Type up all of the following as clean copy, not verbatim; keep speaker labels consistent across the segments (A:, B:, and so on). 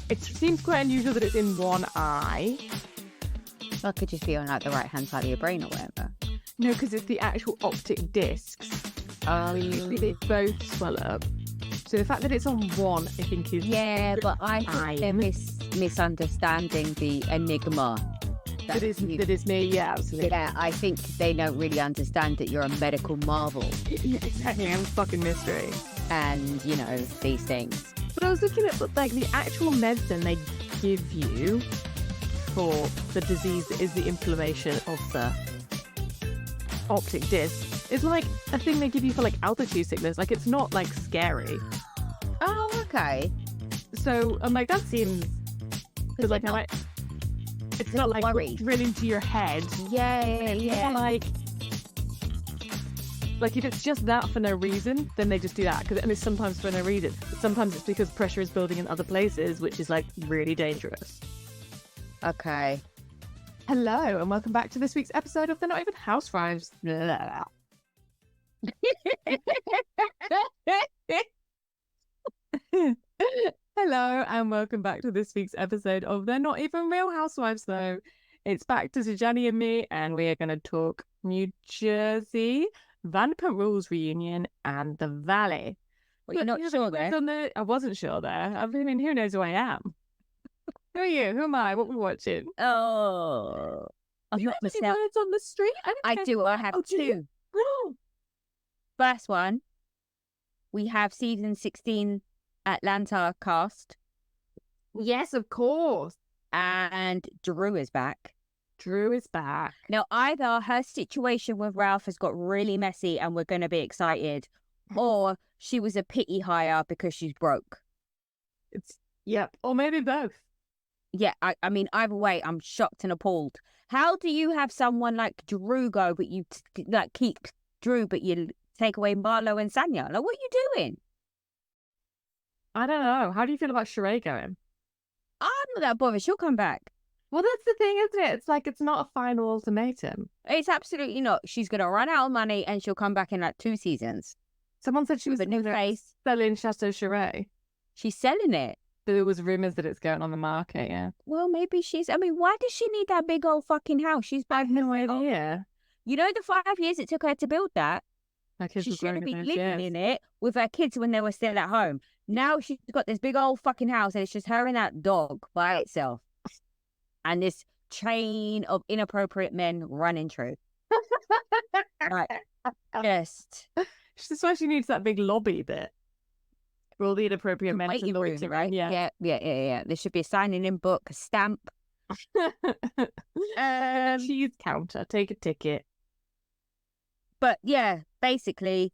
A: It seems quite unusual that it's in one eye.
B: Well, it could just be on like the right-hand side of your brain or whatever.
A: No, because it's the actual optic discs. They both swell up. So the fact that it's on one, I think is...
B: Yeah, but I think they're misunderstanding the enigma.
A: That is me, yeah, absolutely.
B: Yeah, I think they don't really understand that you're a medical marvel.
A: Yeah, exactly, I'm a fucking mystery.
B: And, you know, these things.
A: But I was looking at, like, the actual medicine they give you for the disease that is the inflammation of the optic disc. It's like a thing they give you for, like, altitude sickness. Like, it's not, like, scary.
B: Oh, okay.
A: So, I'm like, that seems... Because, like, it's not like drilling into your head.
B: Yeah.
A: Like if it's just that for no reason, then they just do that. And it's sometimes for no reason. But sometimes it's because pressure is building in other places, which is like really dangerous.
B: Okay.
A: Hello, and welcome back to this week's episode of They're Not Even Housewives. Hello, and welcome back to this week's episode of They're Not Even Real Housewives, though. It's back to Tijani and me, and we are going to talk New Jersey, Vanderpump Rules Reunion, and the Valley.
B: Well, you're not sure there?
A: I wasn't sure there. I mean, who knows who I am? Who are you? Who am I? What are we watching?
B: Oh.
A: Have you ever seen words on the street?
B: I do. I have two. First one, we have season 16 Atlanta cast.
A: Yes, of course.
B: And Drew is back. Now, either her situation with Ralph has got really messy and we're going to be excited, or she was a pity hire because she's broke.
A: Or maybe both.
B: Yeah, I mean, either way, I'm shocked and appalled. How do you have someone like Drew go, but you keep Drew, but you take away Marlo and Sanya? Like, what are you doing?
A: I don't know. How do you feel about Sheree going?
B: I'm not that bothered. She'll come back.
A: Well, that's the thing, isn't it? It's like it's not a final ultimatum.
B: It's absolutely not. She's going to run out of money and she'll come back in like 2 seasons.
A: Someone said she was
B: a new face
A: selling Chateau Sheree.
B: She's selling it.
A: There was rumours that it's going on the market, yeah.
B: Well, maybe I mean, why does she need that big old fucking house? She's
A: I have no idea.
B: You know the 5 years it took her to build that?
A: She
B: should be living in it with her kids when they were still at home. Now she's got this big old fucking house and it's just her and that dog by itself. And this chain of inappropriate men running through. Right. Just.
A: That's why she needs that big lobby bit. For all the inappropriate men to look to,
B: right? Yeah. There should be a signing in book, a stamp.
A: Cheese counter, take a ticket.
B: But yeah, basically,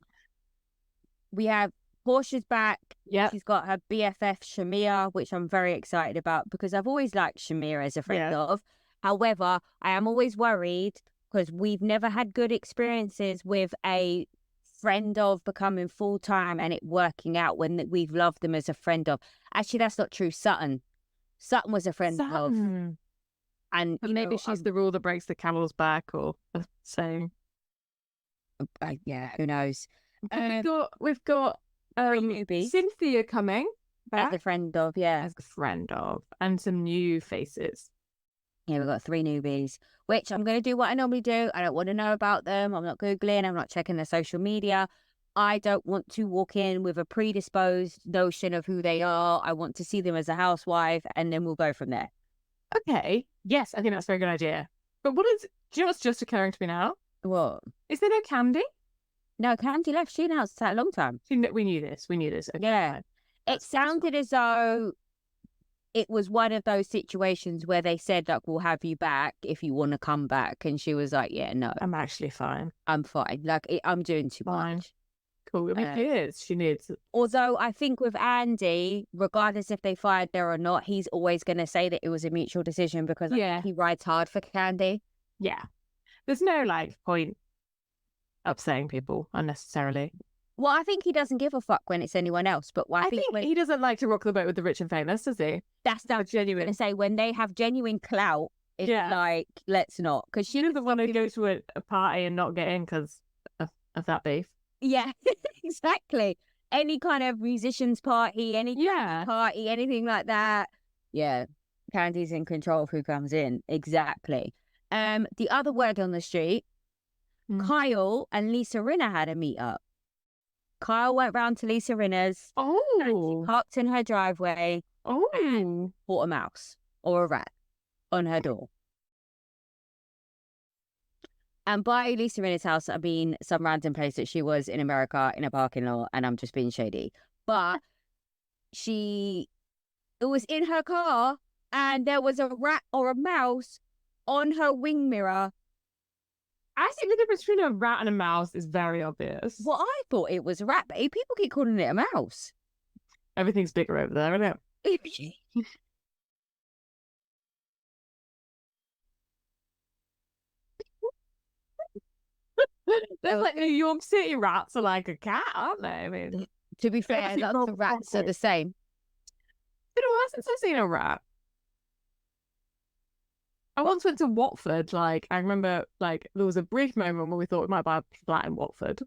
B: we have Portia's back.
A: Yeah,
B: she's got her BFF Shamir, which I'm very excited about because I've always liked Shamir as a friend of. However, I am always worried because we've never had good experiences with a friend of becoming full time and it working out when we've loved them as a friend of. Actually, that's not true. Sutton was a friend of, and
A: maybe she's the rule that breaks the camel's back, or the same.
B: Yeah, who knows?
A: We've got Cynthia coming back
B: as a friend of,
A: and some new faces.
B: Yeah, we've got 3 newbies, which I'm going to do what I normally do. I don't want to know about them. I'm not Googling. I'm not checking their social media. I don't want to walk in with a predisposed notion of who they are. I want to see them as a housewife, and then we'll go from there.
A: Okay. Yes, I think that's a very good idea. But do you know what's just occurring to me now?
B: What?
A: Is there no Candy?
B: No, Candy left. She announced that a long time.
A: We knew this. Okay,
B: yeah. It sounded as though it was one of those situations where they said, like, we'll have you back if you want to come back. And she was like, yeah, no.
A: I'm actually fine.
B: I'm fine. Like, I'm doing too much.
A: Cool. I mean, she needs.
B: Although I think with Andy, regardless if they fired her or not, he's always going to say that it was a mutual decision because he rides hard for Candy.
A: Yeah. There's no, point upsetting people unnecessarily.
B: Well, I think he doesn't give a fuck when it's anyone else. But I think
A: he doesn't like to rock the boat with the rich and famous, does he?
B: That's not genuine. To say when they have genuine clout, it's like, let's not. Because she
A: doesn't want to go to a party and not get in because of that beef.
B: Yeah, exactly. Any kind of musicians party, any party, anything like that. Yeah. Candy's in control of who comes in. Exactly. The other word on the street, Kyle and Lisa Rinna had a meet up. Kyle went round to Lisa Rinna's.
A: Oh.
B: Parked in her driveway.
A: Oh.
B: Bought a mouse or a rat on her door. And by Lisa Rinna's house, I mean some random place that she was in America in a parking lot, and I'm just being shady. But it was in her car, and there was a rat or a mouse on her wing mirror.
A: I think the difference between a rat and a mouse is very obvious.
B: Well, I thought it was a rat, but people keep calling it a mouse.
A: Everything's bigger over there, isn't it? There's like New York City rats are like a cat, aren't they? I mean,
B: to be fair, lots of rats are the same.
A: Been a while since I've seen a rat. I once went to Watford. Like, I remember, like, there was a brief moment when we thought we might buy a flat in Watford,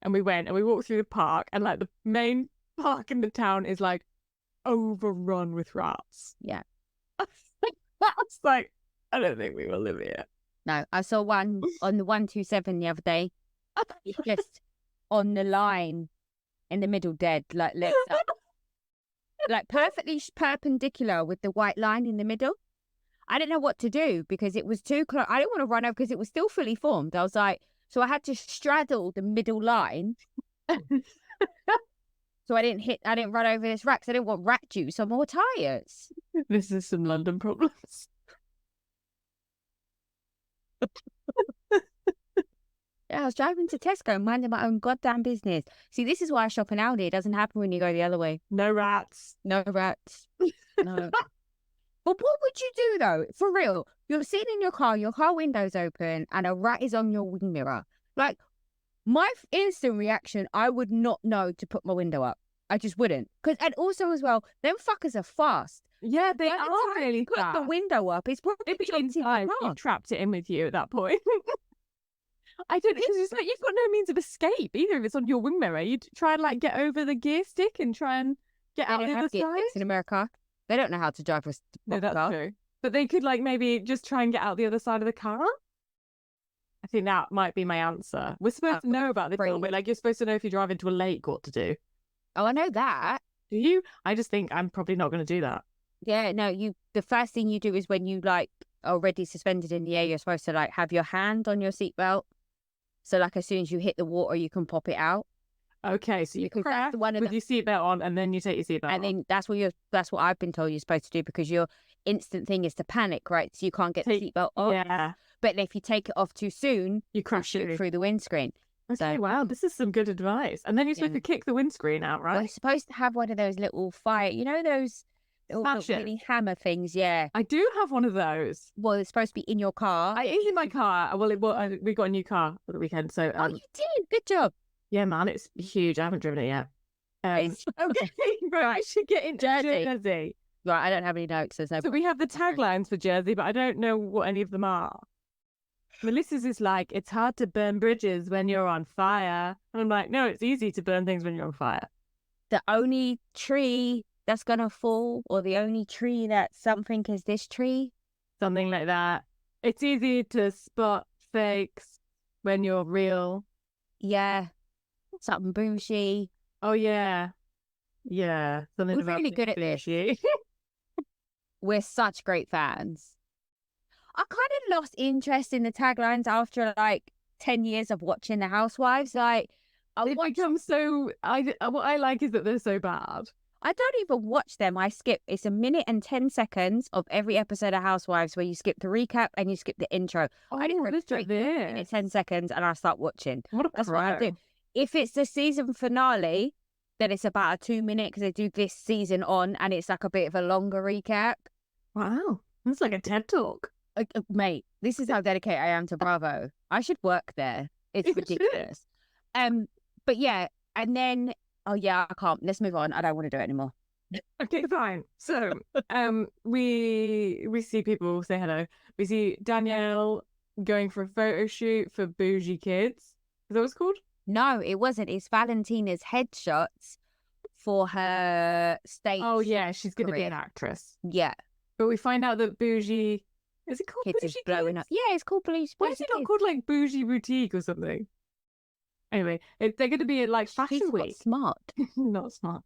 A: and we went and we walked through the park, and like the main park in the town is like overrun with rats.
B: Yeah,
A: that's like, I don't think we will live here.
B: No, I saw one on the 127 the other day, just on the line in the middle, dead, like legs up, like perfectly perpendicular with the white line in the middle. I didn't know what to do because it was too close. I didn't want to run over because it was still fully formed. I was like, so I had to straddle the middle line. So I didn't run over this rat because I didn't want rat juice on more tires.
A: This is some London problems.
B: Yeah, I was driving to Tesco, minding my own goddamn business. See, this is why I shop in Aldi. It doesn't happen when you go the other way.
A: No rats.
B: No rats. No. But what would you do, though? For real, you're sitting in your car window's open, and a rat is on your wing mirror. Like, my instant reaction, I would not know to put my window up. I just wouldn't. And also, as well, them fuckers are fast.
A: Yeah, they are really fast.
B: Put the window up. It's probably
A: inside. You trapped it in with you at that point. I don't know, because it's like you've got no means of escape either if it's on your wing mirror. You'd try and like get over the gear stick and try and get out the other side.
B: In America, they don't know how to drive a
A: no, that's car. True. But they could like maybe just try and get out the other side of the car. I think that might be my answer. We're supposed to know about this, aren't we? Like you're supposed to know if you drive into a lake what to do.
B: Oh, I know that.
A: Do you? I just think I'm probably not going to do that.
B: Yeah, no, the first thing you do is when you like are already suspended in the air, you're supposed to like have your hand on your seatbelt. So like as soon as you hit the water, you can pop it out.
A: Okay, so you can crash with your seatbelt on, and then you take your seatbelt off.
B: And then that's what I've been told you're supposed to do, because your instant thing is to panic, right? So you can't get the seatbelt off.
A: Yeah.
B: But if you take it off too soon,
A: you crash it
B: through the windscreen.
A: Okay, wow, this is some good advice. And then you're supposed to kick the windscreen out, right?
B: Well, you're supposed to have one of those little fire, you know, those little mini hammer things. Yeah,
A: I do have one of those.
B: Well, it's supposed to be in your car.
A: It is in my car. Well, we got a new car for the weekend, so
B: oh, you did. Good job.
A: Yeah, man, it's huge. I haven't driven it yet. Okay, right, I should get into Jersey.
B: Right, I don't have any notes. There's no.
A: So we have the taglines for Jersey, but I don't know what any of them are. Melissa's is like, it's hard to burn bridges when you're on fire. And I'm like, no, it's easy to burn things when you're on fire.
B: The only tree that's gonna fall, or the only tree that something is this tree.
A: Something like that. It's easy to spot fakes when you're real.
B: Yeah. Something bougie.
A: Oh, yeah. Yeah. Something
B: We're really good at this. We're such great fans. I kind of lost interest in the taglines after like 10 years of watching the Housewives. Like,
A: become so. What I like is that they're so bad.
B: I don't even watch them. I skip. It's 1 minute and 10 seconds of every episode of Housewives where you skip the recap and you skip the intro. I do
A: this.
B: 10 seconds and I start watching.
A: That's what I do.
B: If it's the season finale, then it's about a 2 minute, because they do this season on and it's like a bit of a longer recap.
A: Wow, that's like a TED talk.
B: Mate, this is how dedicated I am to Bravo. I should work there. It's ridiculous. But yeah, and then I can't. Let's move on. I don't want to do it anymore.
A: Okay, fine. So, we see people say hello. We see Danielle going for a photo shoot for Bougie Kids. Is that what it's called?
B: No, it wasn't. It's Valentina's headshots for her stage.
A: Oh yeah, she's going to be
B: career.
A: an actress.
B: Yeah.
A: But we find out that Bougie, is it called
B: Kids
A: Bougie
B: is blowing
A: Kids?
B: up. Yeah, it's called Bougie.
A: Why is it not called like Bougie Boutique or something? Anyway, they're going to be at like Fashion
B: She's
A: Week.
B: smart.
A: Not smart.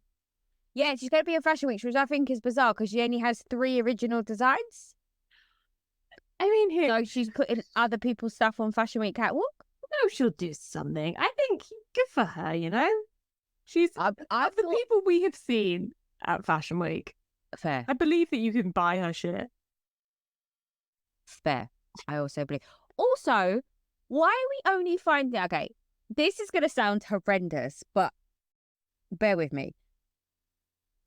B: Yeah, she's going to be in Fashion Week, which I think is bizarre because she only has 3 original designs.
A: I mean, here.
B: So she's putting other people's stuff on Fashion Week catwalk.
A: No, she'll do something. I think good for her, you know? She's
B: I
A: of the people we have seen at Fashion Week.
B: Fair.
A: I believe that you can buy her shit.
B: Fair. I also believe. Also, why are we only finding... Okay, this is going to sound horrendous, but bear with me.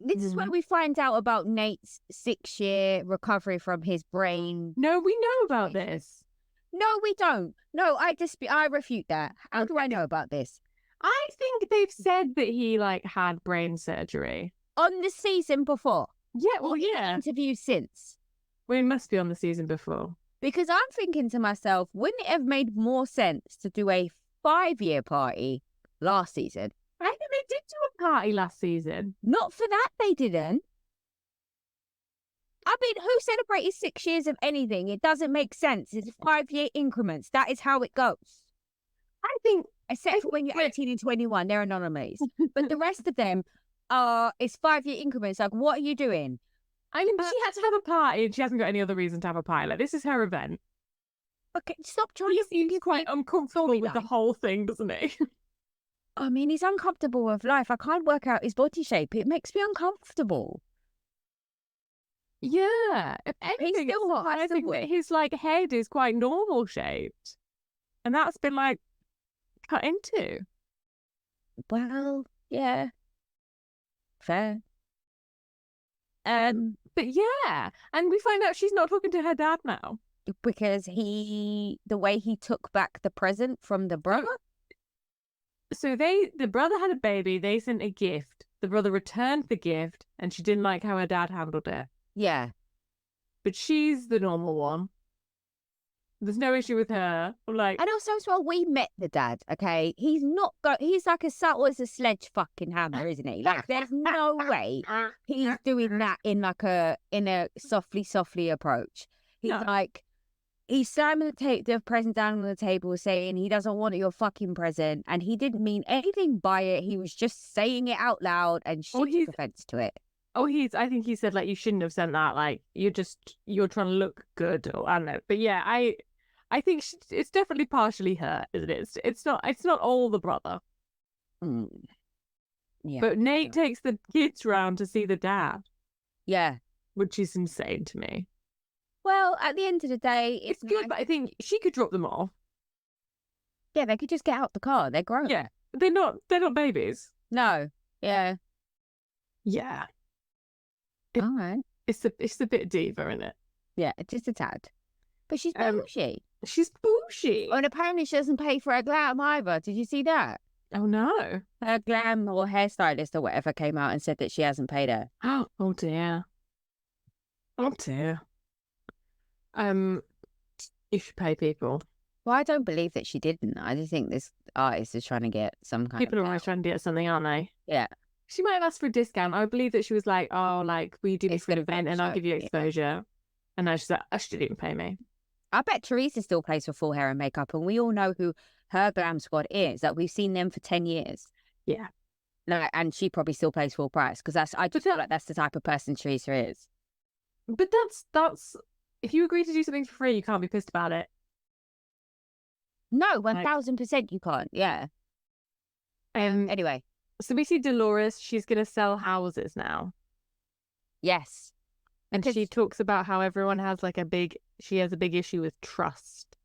B: This is where we find out about Nate's 6-year recovery from his brain.
A: No, we know about this.
B: No, we don't. No, I refute that. How do I know about this?
A: I think they've said that he like had brain surgery
B: On the season before.
A: Yeah, well,
B: Or in
A: yeah.
B: interviews since.
A: Well, it must be on the season before.
B: Because I'm thinking to myself, wouldn't it have made more sense to do a 5-year party last season?
A: I think they did do a party last season.
B: Not for that, they didn't. I mean, who celebrated 6 years of anything? It doesn't make sense. It's 5-year increments. That is how it goes.
A: I think,
B: Except for when you're 18 and 21, they're anomalies. But the rest of them it's 5-year increments. Like, what are you doing?
A: I mean, she had to have a party and she hasn't got any other reason to have a party. Like, this is her event.
B: Okay, stop trying
A: He
B: to
A: seems quite uncomfortable with the whole thing, doesn't he?
B: I mean, he's uncomfortable with life. I can't work out his body shape. It makes me uncomfortable.
A: Yeah. If anything,
B: still
A: it's
B: not
A: surprising
B: possible.
A: that his like head is quite normal shaped. And that's been like cut into.
B: Well, yeah. Fair.
A: But yeah. And we find out she's not talking to her dad now.
B: Because the way he took back the present from the brother.
A: So the brother had a baby, they sent a gift. The brother returned the gift and she didn't like how her dad handled it.
B: Yeah.
A: But she's the normal one. There's no issue with her. Like,
B: And also as well, we met the dad, okay? He's not he's like as subtle as a sledge fucking hammer, isn't he? Like, there's no way he's doing that in a softly approach. He's
A: No.
B: like, he's slamming the present down on the table saying he doesn't want your fucking present. And he didn't mean anything by it. He was just saying it out loud and she took offense to it.
A: I think he said, like, you shouldn't have sent that. Like, you're trying to look good. Or I don't know. But yeah, I think it's definitely partially her, isn't it? It's not all the brother.
B: Yeah.
A: But Nate takes the kids round to see the dad.
B: Yeah.
A: Which is insane to me.
B: Well, at the end of the day,
A: It's good, but I think she could drop them off.
B: Yeah, they could just get out the car. They're grown.
A: Yeah. They're not babies.
B: No. Yeah.
A: Yeah.
B: All right.
A: It's a bit diva, isn't it?
B: Yeah, just a tad. But she's bougie.
A: She's bougie.
B: And apparently she doesn't pay for her glam either. Did you see that?
A: Oh no.
B: Her glam or hairstylist or whatever came out and said that she hasn't paid her.
A: Oh dear. Oh dear. You should pay people.
B: Well, I don't believe that she didn't. I just think this artist is trying to get some kind
A: People
B: of...
A: are always trying to get something, aren't they?
B: Yeah.
A: She might have asked for a discount. I believe that she was like, oh, like, will you do me
B: It's
A: for an
B: good
A: event and I'll give you
B: exposure,
A: exposure. And now she's like, oh, she didn't even pay me.
B: I bet Teresa still pays for full hair and makeup, and we all know who her glam squad is. That we've seen them for 10 years.
A: Yeah.
B: No, and she probably still pays full price because I just feel like that's the type of person Teresa is.
A: But that's if you agree to do something for free, you can't be pissed about it.
B: No, 1000% you can't. Yeah. Anyway.
A: So we see Dolores. She's gonna sell houses now.
B: Yes.
A: And she talks about how everyone has she has a big issue with trust.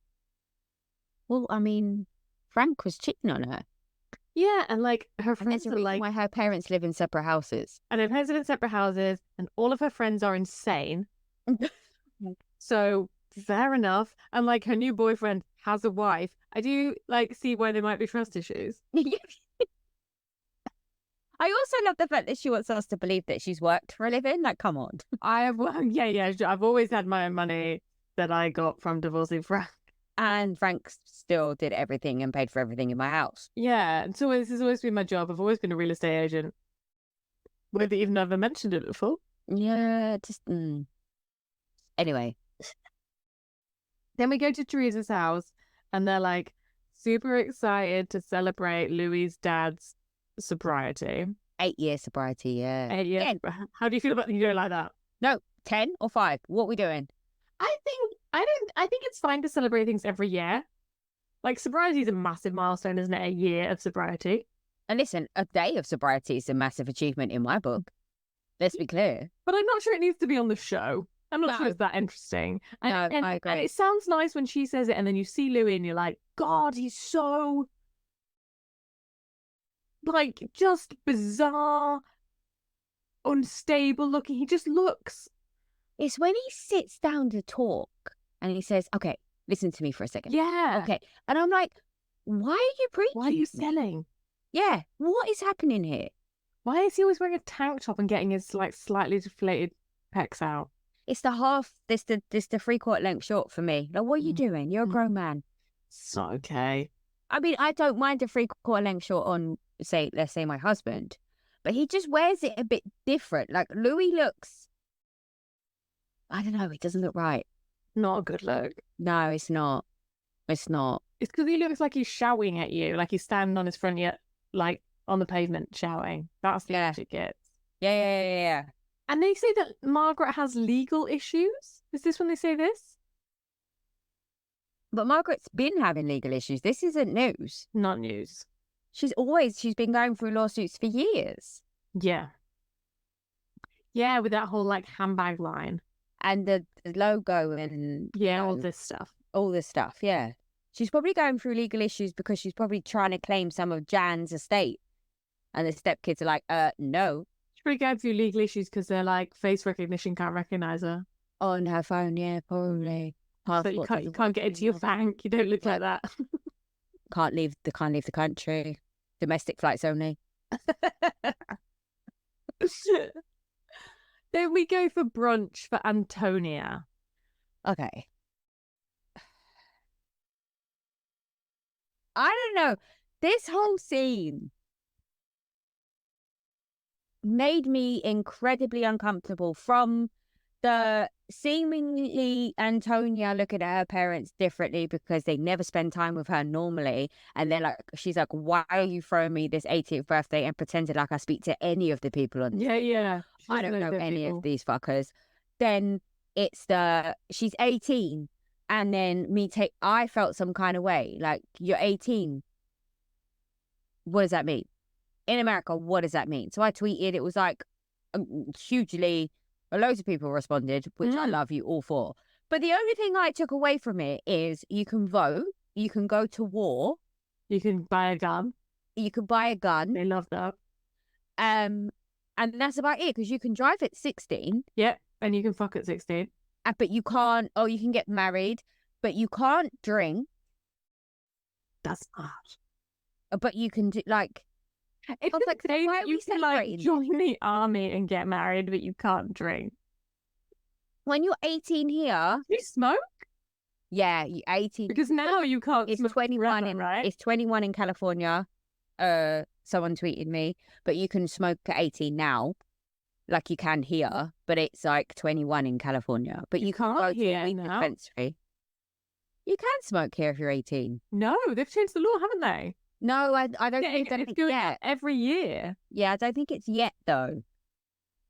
B: Well, I mean, Frank was cheating on her.
A: Yeah, and like her
B: And
A: friends
B: there's a
A: are
B: reason
A: like,
B: why her parents live in separate houses.
A: and her parents live in separate houses, and all of her friends are insane. So fair enough. And like her new boyfriend has a wife. I do like see why there might be trust issues.
B: I also love the fact that she wants us to believe that she's worked for a living. Like, come on.
A: I've always had my own money that I got from divorcing Frank.
B: And Frank still did everything and paid for everything in my house.
A: Yeah, and so this has always been my job. I've always been a real estate agent. Whether you've never mentioned it before.
B: Yeah, just anyway.
A: Then we go to Teresa's house, and they're like super excited to celebrate Louis's dad's sobriety.
B: 8-year sobriety, yeah.
A: 8 years.
B: 10.
A: How do you feel about you doing like that?
B: No, 10 or 5. What are we doing?
A: I think it's fine to celebrate things every year. Like, sobriety is a massive milestone, isn't it? A year of sobriety.
B: And listen, a day of sobriety is a massive achievement in my book. Let's be clear.
A: But I'm not sure it needs to be on the show. I'm not sure it's that interesting. And
B: I agree.
A: it sounds nice when she says it, and then you see Louis and you're like, God, he's so, like, just bizarre, unstable looking. He just looks.
B: It's when he sits down to talk and he says, okay, listen to me for a second.
A: Yeah.
B: Okay. And I'm like, why are you preaching?
A: Why are you selling?
B: Yeah. What is happening here?
A: Why is he always wearing a tank top and getting his, like, slightly deflated pecs out?
B: It's the this the 3/4 length short for me. Like, what are you doing? You're a grown man.
A: It's not okay.
B: I mean, I don't mind a 3/4 length short on, let's say my husband, but he just wears it a bit different. Like, Louis looks, I don't know, it doesn't look right.
A: Not a good look.
B: No, it's not. It's not.
A: It's because he looks like he's shouting at you, like he's standing on his front yet, like on the pavement shouting. That's the image it gets.
B: Yeah.
A: And they say that Margaret has legal issues. Is this when they say this?
B: But Margaret's been having legal issues. This isn't news.
A: Not news.
B: She's been going through lawsuits for years.
A: Yeah. Yeah, with that whole, like, handbag line.
B: And the logo and...
A: Yeah, all this stuff.
B: All this stuff, yeah. She's probably going through legal issues because she's probably trying to claim some of Jan's estate. And the stepkids are like, no.
A: She's probably going through legal issues because they're like, face recognition can't recognise her.
B: On her phone, yeah, probably.
A: So you can't get into your bank. You don't look like that.
B: Can't leave the country. Domestic flights only.
A: Then we go for brunch for Antonia.
B: Okay. I don't know. This whole scene made me incredibly uncomfortable, from the seemingly Antonia looking at her parents differently because they never spend time with her normally. And they're like, she's like, why are you throwing me this 80th birthday, and pretended like I speak to any of the people on this?
A: Yeah.
B: I don't know any of these fuckers. Then it's she's 18. And then I felt some kind of way. Like, you're 18. What does that mean? In America, what does that mean? So I tweeted, it was like hugely, loads of people responded, which I love you all for. But the only thing I took away from it is you can vote, you can go to war.
A: You can buy a gun.
B: You can buy a gun.
A: They love that.
B: And that's about it, because you can drive at 16.
A: Yep, and you can fuck at 16.
B: But you can't, you can get married, but you can't drink.
A: That's hard.
B: But you can do, like...
A: It's like, why are you can, like, join the army and get married, but you can't drink.
B: When you're 18 here...
A: You smoke?
B: Yeah, you're 18.
A: Because now you can't
B: it's
A: smoke
B: 21
A: forever, right?
B: It's 21 in California. Someone tweeted me. But you can smoke at 18 now. Like you can here. But it's like 21 in California. But you can't go
A: here
B: to a
A: now.
B: dispensary. You can smoke here if you're 18.
A: No, they've changed the law, haven't they?
B: No, I don't think
A: it's going yet. Every year.
B: Yeah, I don't think it's yet, though.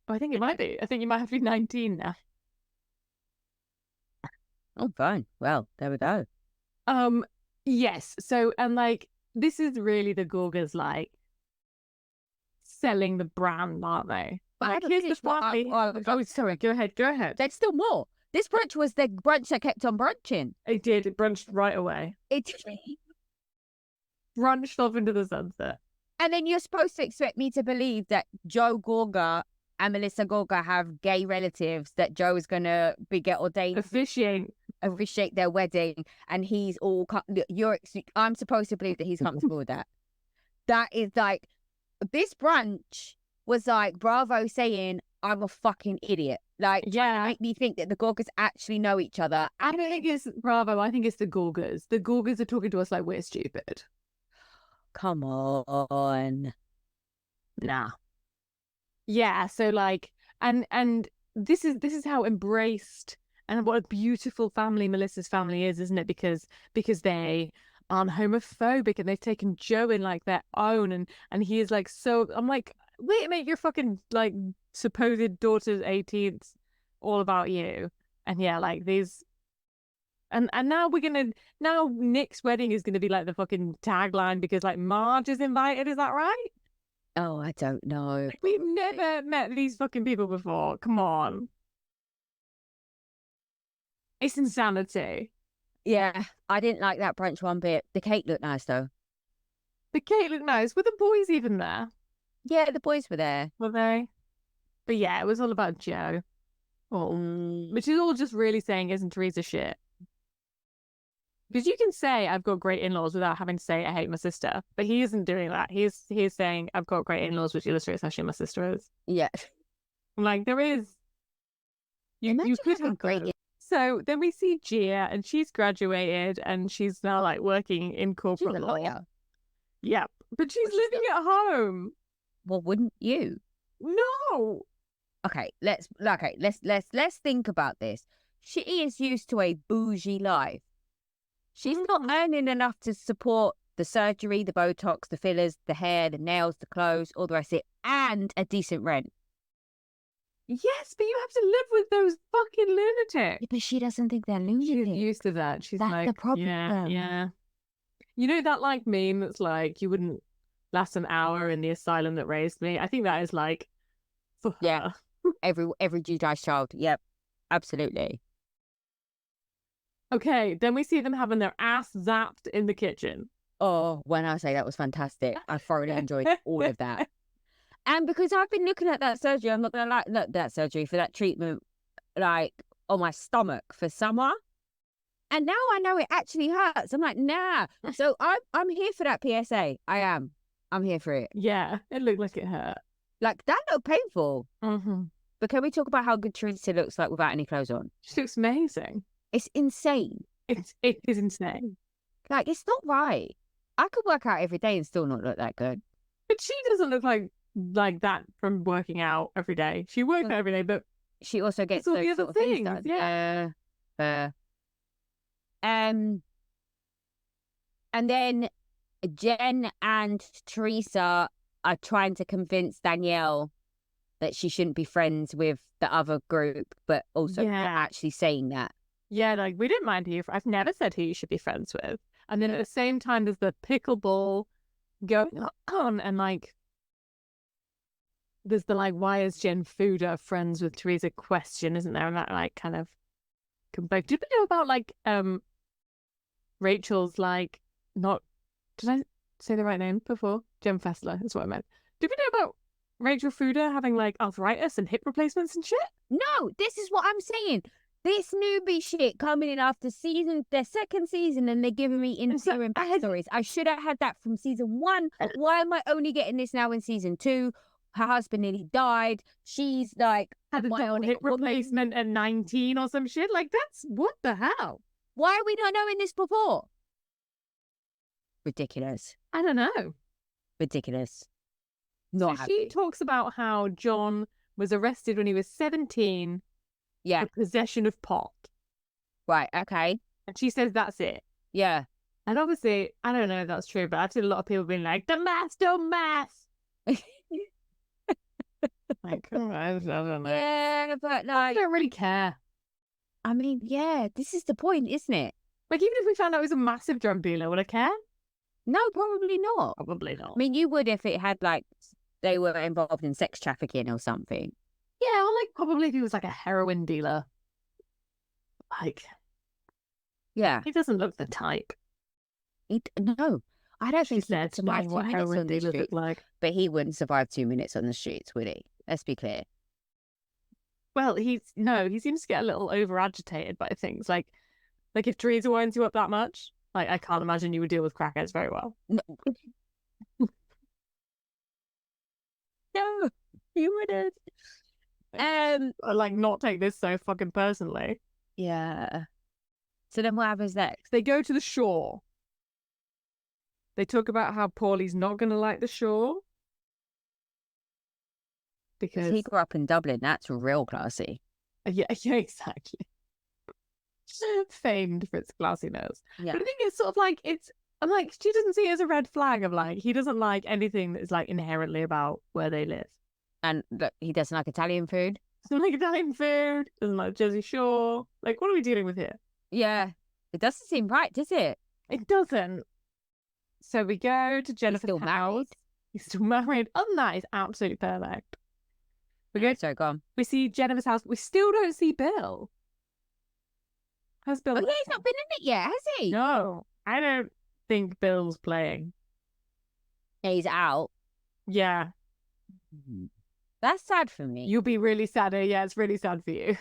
A: I think it might be. I think you might have to be 19 now.
B: Oh, fine. Well, there we go.
A: Yes. So, and like, this is really the Gorgas, like, selling the brand, aren't they?
B: But
A: like, here's the party.
B: Sorry.
A: Go ahead.
B: There's still more. This brunch was the brunch that kept on brunching.
A: It did. It brunched right away.
B: It
A: brunched off into the sunset.
B: And then you're supposed to expect me to believe that Joe Gorga and Melissa Gorga have gay relatives that Joe is going to get ordained. Officiate their wedding. And he's all... I'm supposed to believe that he's comfortable with that. That is like... This brunch was like Bravo saying, I'm a fucking idiot. Like,
A: yeah,
B: make me think that the Gorgas actually know each other.
A: I don't think it's Bravo. I think it's the Gorgas. The Gorgas are talking to us like we're stupid.
B: Come on.
A: Nah. Yeah, so like, and this is how embraced and what a beautiful family Melissa's family is, isn't it? Because they aren't homophobic and they've taken Joe in like their own, and he is like so. I'm like, wait, mate, your fucking like supposed daughter's 18th, all about you, and yeah, like these. And now Nick's wedding is gonna be like the fucking tagline because like Marge is invited, is that right?
B: Oh, I don't know.
A: Like, we've never met these fucking people before. Come on. It's insanity.
B: Yeah, I didn't like that brunch one bit. The cake looked nice though.
A: The cake looked nice. Were the boys even there?
B: Yeah, the boys were there.
A: Were they? But yeah, it was all about Joe. Oh, which is all just really saying, isn't Teresa shit? Because you can say I've got great in-laws without having to say I hate my sister, but he isn't doing that. He's saying I've got great in-laws, which illustrates how shit my sister is.
B: Yeah.
A: I'm like, there is. You could have
B: great.
A: So then we see Gia, and she's graduated, and she's now like working in corporate
B: She's a
A: law.
B: lawyer.
A: Yep, but she's living at home.
B: Well, wouldn't you?
A: No.
B: Okay, let's think about this. She is used to a bougie life. She's not earning enough to support the surgery, the Botox, the fillers, the hair, the nails, the clothes, all the rest of it, and a decent rent.
A: Yes, but you have to live with those fucking lunatics.
B: Yeah, but she doesn't think they're lunatics.
A: She's used to that. She's
B: That's
A: like,
B: the problem.
A: yeah. You know that like meme that's like, you wouldn't last an hour in the asylum that raised me? I think that is like, for her.
B: Yeah. every Judi's child. Yep, absolutely.
A: Okay, then we see them having their ass zapped in the kitchen.
B: Oh, when I say that was fantastic, I thoroughly enjoyed all of that. And because I've been looking at that surgery, I'm not gonna like look that surgery for that treatment, like on my stomach for summer. And now I know it actually hurts. I'm like, nah. So I'm here for that PSA. I am. I'm here for it.
A: Yeah, it looked like it hurt.
B: Like that looked painful.
A: Mm-hmm.
B: But can we talk about how good Teresa looks like without any clothes on?
A: She looks amazing.
B: It's insane.
A: It is insane.
B: Like it's not right. I could work out every day and still not look that good.
A: But she doesn't look like that from working out every day. She works out every day, but
B: she also gets
A: all
B: those
A: the other
B: sort of things
A: things.
B: done.
A: Yeah.
B: And then Jen and Teresa are trying to convince Danielle that she shouldn't be friends with the other group, but also not actually saying that.
A: Yeah, like, we didn't mind who I've never said who you should be friends with. And then at the same time, there's the pickleball going on, and like, there's the like, why is Jen Fuda friends with Teresa question, isn't there? And that like kind of conflict. Did we know about like Rachel's like not? Did I say the right name before? Jen Fessler is what I meant. Did we know about Rachel Fuda having like arthritis and hip replacements and shit?
B: No, this is what I'm saying. This newbie shit coming in after their second season, and they're giving me interim backstories. I should have had that from season 1. Why am I only getting this now in season 2? Her husband nearly died. She's like
A: had a hip replacement at 19 or some shit. Like, that's what the hell?
B: Why are we not knowing this before? Ridiculous.
A: I don't know.
B: Ridiculous.
A: So she talks about how John was arrested when he was 17.
B: Yeah.
A: For possession of pot.
B: Right, okay.
A: And she says that's it.
B: Yeah.
A: And obviously, I don't know if that's true, but I've seen a lot of people being like, the maths don't math. Like, come on, I don't know.
B: Yeah, but like,
A: I don't really care.
B: I mean, yeah, this is the point, isn't it?
A: Like, even if we found out it was a massive drug dealer, would I care?
B: No, probably not.
A: Probably not.
B: I mean, you would if it had like, they were involved in sex trafficking or something.
A: Yeah, or like probably if he was like a heroin dealer. Like,
B: yeah,
A: he doesn't look the type.
B: No, I don't think
A: he would survive what heroin dealers look like.
B: But he wouldn't survive 2 minutes on the streets, would he? Let's be clear.
A: Well, he seems to get a little over agitated by things. Like if Teresa winds you up that much, like I can't imagine you would deal with crackheads very well.
B: No, no, you wouldn't.
A: Like, not take this so fucking personally.
B: Yeah. So then what happens next?
A: They go to the shore. They talk about how Paulie's not going to like the shore because
B: he grew up in Dublin. That's real classy.
A: yeah, exactly. Famed for its classiness.
B: Yeah.
A: But I think it's sort of like I'm like, she doesn't see it as a red flag of like he doesn't like anything that is like inherently about where they live.
B: And look, he doesn't like Italian food.
A: Doesn't like Italian food, doesn't like Jersey Shore. Like, what are we dealing with here?
B: Yeah. It doesn't seem right, does it?
A: It doesn't. So we go to Jennifer's
B: still
A: house.
B: married.
A: He's still married. Other than that, is absolutely perfect. We go.
B: Sorry, go on.
A: We see Jennifer's house. We still don't see Bill. How's Bill?
B: Oh, yeah, he's not been in it yet, has he?
A: No, I don't think Bill's playing.
B: He's out.
A: Yeah.
B: That's sad for me.
A: You'll be really sad. Yeah, it's really sad for you.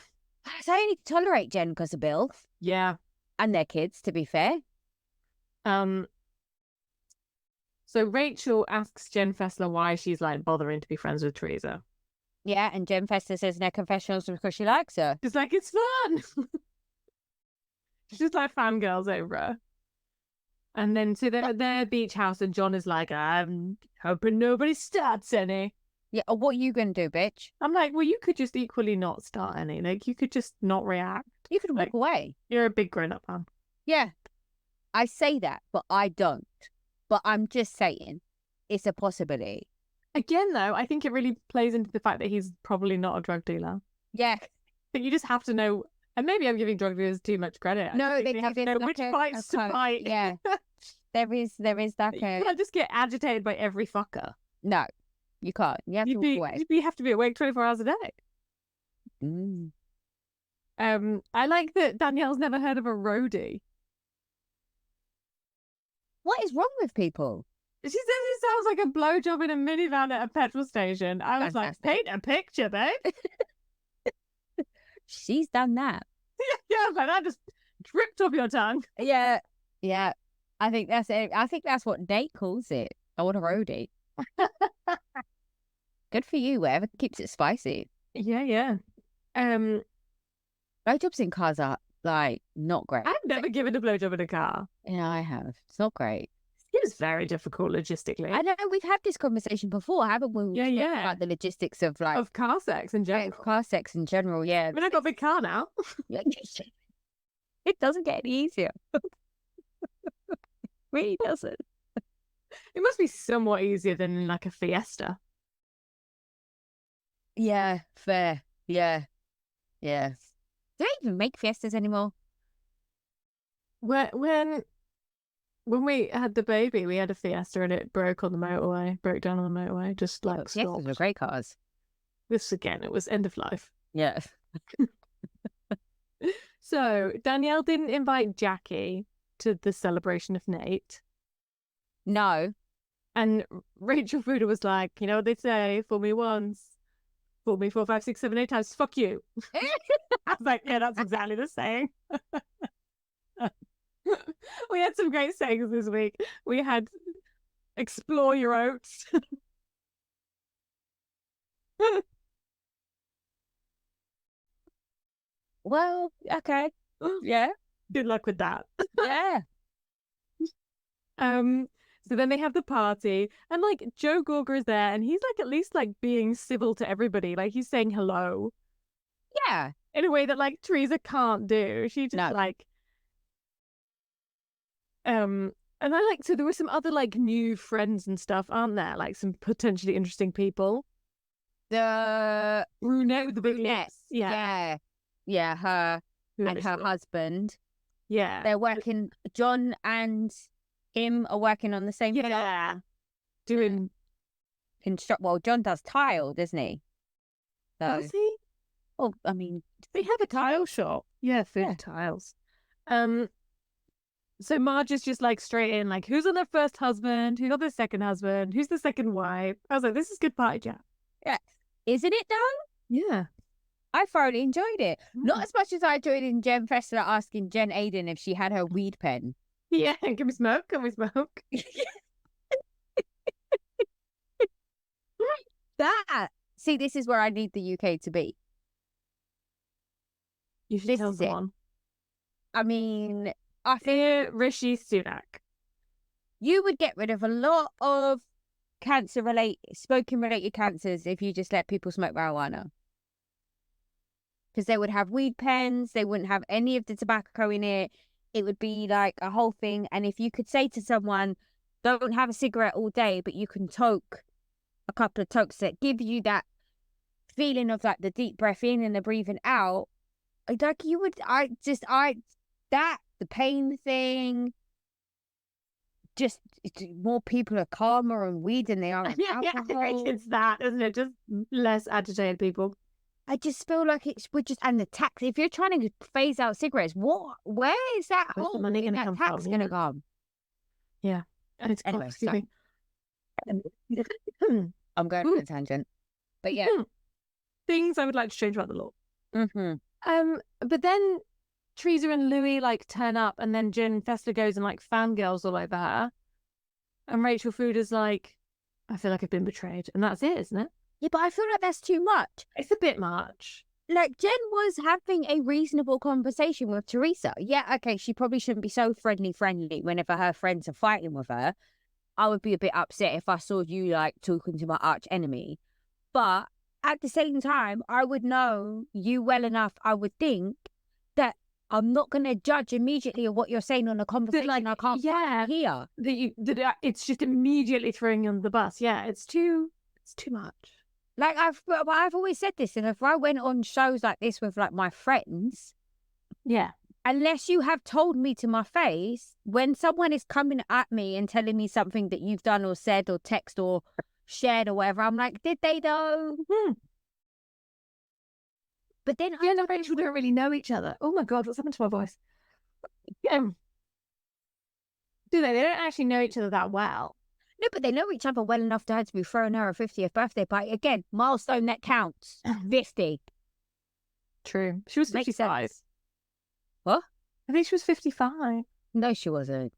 B: So I only tolerate Jen because of Bill.
A: Yeah.
B: And their kids, to be fair.
A: So Rachel asks Jen Fessler why she's like bothering to be friends with Teresa.
B: Yeah, and Jen Fessler says in her confessionals because she likes her.
A: She's like, it's fun. She's just like fangirls over her. And then so they're at their beach house and John is like, I'm hoping nobody starts any.
B: Yeah, what are you going to do, bitch?
A: I'm like, well, you could just equally not start any. Like, you could just not react.
B: You could walk
A: Like,
B: away.
A: You're a big grown-up man.
B: Yeah, I say that, but I don't. But I'm just saying, it's a possibility.
A: Again, though, I think it really plays into the fact that he's probably not a drug dealer.
B: Yeah.
A: But you just have to know, and maybe I'm giving drug dealers too much credit.
B: No,
A: they have to know which fights to fight.
B: Yeah. There is that.
A: You can't just get agitated by every fucker.
B: No, you can't. You have to walk away.
A: You have to be awake 24 hours a day.
B: Mm.
A: I like that Danielle's never heard of a roadie.
B: What is wrong with people?
A: She says it sounds like a blowjob in a minivan at a petrol station. I was
B: Fantastic.
A: like, paint a picture, babe.
B: She's done that.
A: Yeah, like that just dripped off your tongue.
B: Yeah. I think that's it. I think that's what Nate calls it. I want a roadie. Good for you, whatever keeps it spicy.
A: Yeah.
B: Blowjobs in cars are like not great.
A: I've never given a blowjob in a car.
B: Yeah, I have. It's not great.
A: It was very difficult logistically.
B: I know we've had this conversation before, haven't we?
A: Yeah.
B: About the logistics of like
A: of car sex in general.
B: car sex in general. Yeah.
A: I mean, I got a big car now.
B: It doesn't get any easier. Really doesn't.
A: It must be somewhat easier than in like a Fiesta.
B: Yeah, fair. Yeah. Do they even make Fiestas anymore?
A: When we had the baby, we had a Fiesta and it broke down on the motorway, just like
B: Fiestas
A: stopped.
B: were great cars.
A: This again, it was end of life.
B: Yeah.
A: So Danielle didn't invite Jackie to the celebration of Nate.
B: No.
A: And Rachel Fuda was like, you know what they say, fool me once, fool me 4, 5, 6, 7, 8 times, fuck you. I was like, yeah, that's exactly the saying. We had some great sayings this week. We had explore your oats.
B: Well, okay. Yeah.
A: Good luck with that.
B: Yeah.
A: So then they have the party and like Joe Gorga is there and he's like at least like being civil to everybody. Like he's saying hello.
B: Yeah.
A: In a way that like Teresa can't do. She just like and I like, so there were some other like new friends and stuff, aren't there? Like some potentially interesting people.
B: The
A: brunette with the big lips.
B: Yeah, her and her husband.
A: Yeah.
B: They're working, John and him are working on the same
A: job. Doing
B: well, John does tile, doesn't he?
A: Does he?
B: Well, I mean,
A: they have a tile shop. Yeah, food tiles. So Marge is just like straight in, like, who's on their first husband? Who's on their second husband? Who's the second wife? I was like, this is good party chat.
B: Yeah. Isn't it done?
A: Yeah.
B: I thoroughly enjoyed it. Not as much as I enjoyed in Jen Fessler asking Jen Aiden if she had her weed pen.
A: Yeah, can we smoke?
B: See, this is where I need the UK to be.
A: You should tell someone.
B: I mean, I think
A: Rishi Sunak.
B: You would get rid of a lot of smoking-related cancers if you just let people smoke marijuana. Because they would have weed pens, they wouldn't have any of the tobacco in it. It would be like a whole thing. And if you could say to someone, don't have a cigarette all day, but you can toke a couple of tokes that give you that feeling of like the deep breath in and the breathing out, like you would, the pain thing, just more people are calmer on weed than they are on alcohol.
A: It's that, isn't it? Just less agitated people.
B: I just feel like and the tax, if you're trying to phase out cigarettes, where is that
A: Where's the money going to come
B: tax
A: from?
B: going to come?
A: Yeah. It's
B: Anyway,
A: excuse me.
B: I'm going on a tangent. But yeah.
A: Things I would like to change about the law.
B: Mm-hmm.
A: But then Teresa and Louis like turn up, and then Jen Festa goes and like fangirls all over her. And Rachel Fooder's like, I feel like I've been betrayed. And that's it, isn't it?
B: Yeah, but I feel like that's too much.
A: It's a bit much.
B: Like, Jen was having a reasonable conversation with Teresa. Yeah, okay, she probably shouldn't be so friendly whenever her friends are fighting with her. I would be a bit upset if I saw you, like, talking to my arch enemy. But at the same time, I would know you well enough, I would think, that I'm not going to judge immediately of what you're saying on a conversation I can't hear.
A: It's just immediately throwing you on the bus. Yeah, it's too much.
B: Like, I've always said this, and if I went on shows like this with, like, my friends,
A: yeah,
B: unless you have told me to my face, when someone is coming at me and telling me something that you've done or said or text or shared or whatever, I'm like, did they though? But then
A: Jen and Rachel don't really know each other. Oh my God, what's happened to my voice? Do they? They don't actually know each other that well.
B: No, but they know each other well enough to be throwing her a 50th birthday party. Again, milestone that counts. 50.
A: True. She was 55.
B: What?
A: I think she was 55.
B: No, she wasn't.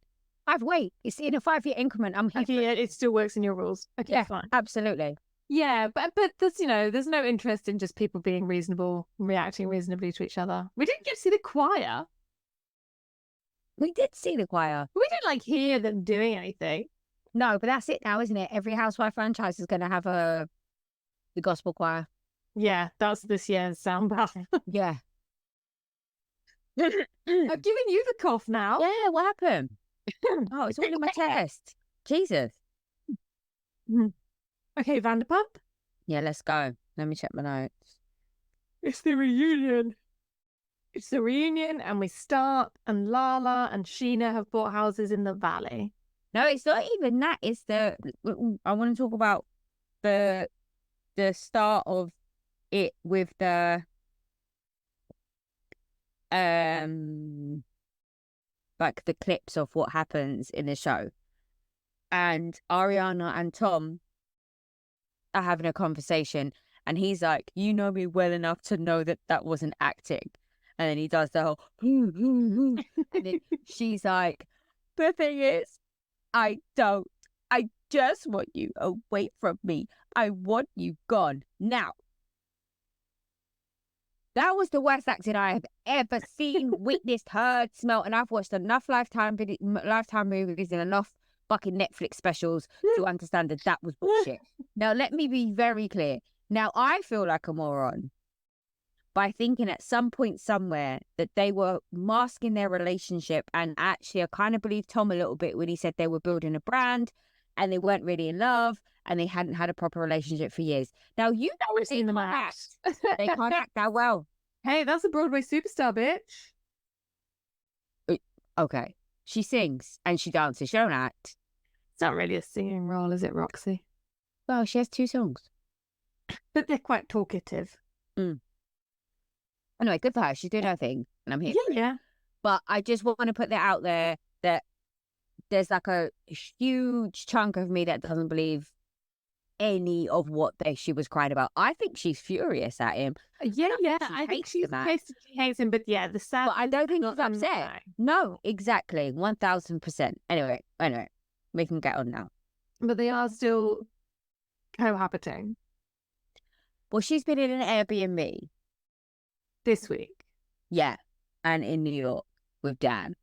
B: Wait, it's in a 5-year increment. I'm here.
A: Okay, it still works in your rules. Okay,
B: yeah,
A: fine.
B: Absolutely.
A: Yeah, but there's no interest in just people being reasonable, reacting reasonably to each other. We didn't get to see the choir.
B: We did see the choir.
A: We didn't like hear them doing anything.
B: No, but that's it now, isn't it? Every Housewife franchise is going to have the gospel choir.
A: Yeah, that's this year's sound bath.
B: Yeah.
A: I've given you the cough now.
B: Yeah, what happened? Oh, it's all in my chest. Jesus.
A: Okay, Vanderpump?
B: Yeah, let's go. Let me check my notes.
A: It's the reunion. It's the reunion, and we start, and Lala and Sheena have bought houses in the valley.
B: No, it's not even that. It's I want to talk about the start of it with the like the clips of what happens in the show. And Ariana and Tom are having a conversation, and he's like, you know me well enough to know that wasn't acting. And then he does the whole and then she's like, the thing is, I don't. I just want you away from me. I want you gone now. That was the worst acting I have ever seen, witnessed, heard, smelled, and I've watched enough Lifetime movies and enough fucking Netflix specials to understand that was bullshit. Now, let me be very clear. Now, I feel like a moron by thinking at some point somewhere that they were masking their relationship, and actually I kind of believe Tom a little bit when he said they were building a brand and they weren't really in love and they hadn't had a proper relationship for years. Now, you know
A: we've seen them act.
B: They can't act that well.
A: Hey, that's a Broadway superstar, bitch.
B: Okay. She sings and she dances. She don't act.
A: It's not really a singing role, is it, Roxy?
B: Well, she has 2 songs.
A: But they're quite talkative.
B: Anyway, good for her. She's doing her thing, and I'm here.
A: Yeah.
B: But I just want to put that out there that there's like a huge chunk of me that doesn't believe any of what she was crying about. I think she's furious at him.
A: Yeah. I think she hates him, but yeah, the sad.
B: But I don't think she's upset. No, exactly, 1000%. Anyway, we can get on now.
A: But they are still cohabiting.
B: Well, she's been in an Airbnb
A: this week.
B: Yeah, and in New York with Dan.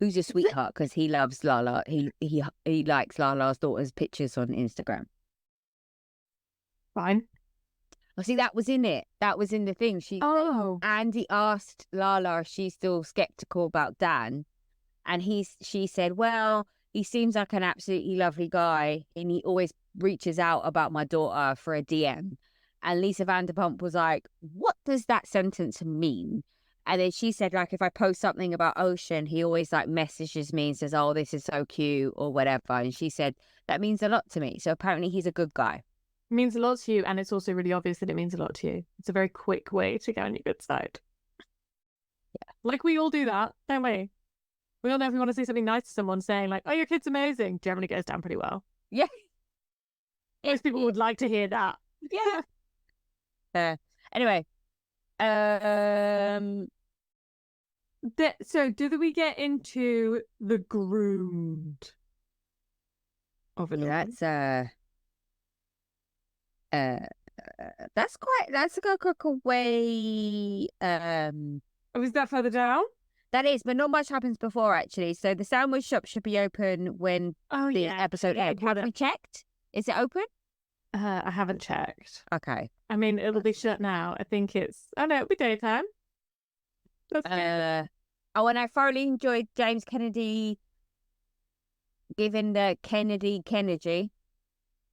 B: who's a sweetheart because he loves Lala. He likes Lala's daughter's pictures on Instagram.
A: Fine.
B: Oh, see, that was in it. That was in the thing. Andy asked Lala if she's still skeptical about Dan, and she said, well, he seems like an absolutely lovely guy, and he always reaches out about my daughter for a DM. And Lisa Vanderpump was like, what does that sentence mean? And then she said, like, if I post something about Ocean, he always like messages me and says, oh, this is so cute or whatever. And she said, that means a lot to me. So apparently he's a good guy.
A: It means a lot to you, and it's also really obvious that it means a lot to you. It's a very quick way to get on your good side.
B: Yeah.
A: Like, we all do that, don't we? We all know if we want to say something nice to someone, saying like, oh, your kid's amazing, generally goes down pretty well.
B: Yeah.
A: Most people would like to hear that.
B: Yeah. Anyway.
A: So do we get into the groomed of it?
B: That's a way.
A: Oh, is that further down?
B: That is, but not much happens before actually. So the sandwich shop should be open when the episode ends. Have we checked? Is it open?
A: I haven't checked.
B: Okay.
A: I mean, it'll be shut now. I think it's. Oh no, it'll be daytime.
B: And I thoroughly enjoyed James Kennedy giving the Kennedy.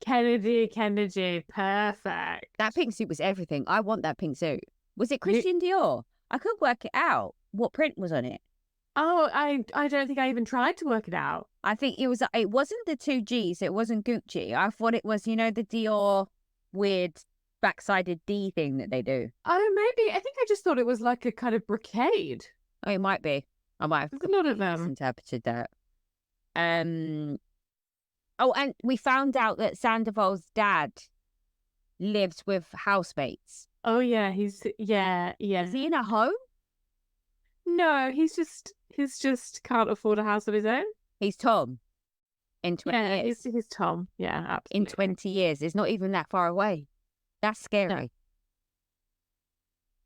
A: Kennedy, perfect.
B: That pink suit was everything. I want that pink suit. Was it Christian Dior? I couldn't work it out. What print was on it?
A: Oh, I don't think I even tried to work it out.
B: I think it wasn't the 2Gs. It wasn't Gucci. I thought it was, the Dior weird backsided D thing that they do.
A: Oh, maybe. I think I just thought it was like a kind of brocade.
B: Oh, it might be. I might have
A: There's a lot of them.
B: Misinterpreted that. Oh, and we found out that Sandoval's dad lives with housemates.
A: Oh yeah, Is he
B: in a home?
A: No, he's just can't afford a house of his own.
B: He's Tom. In 20 years.
A: He's Tom. Yeah, absolutely.
B: In 20 years. It's not even that far away. That's scary.
A: No.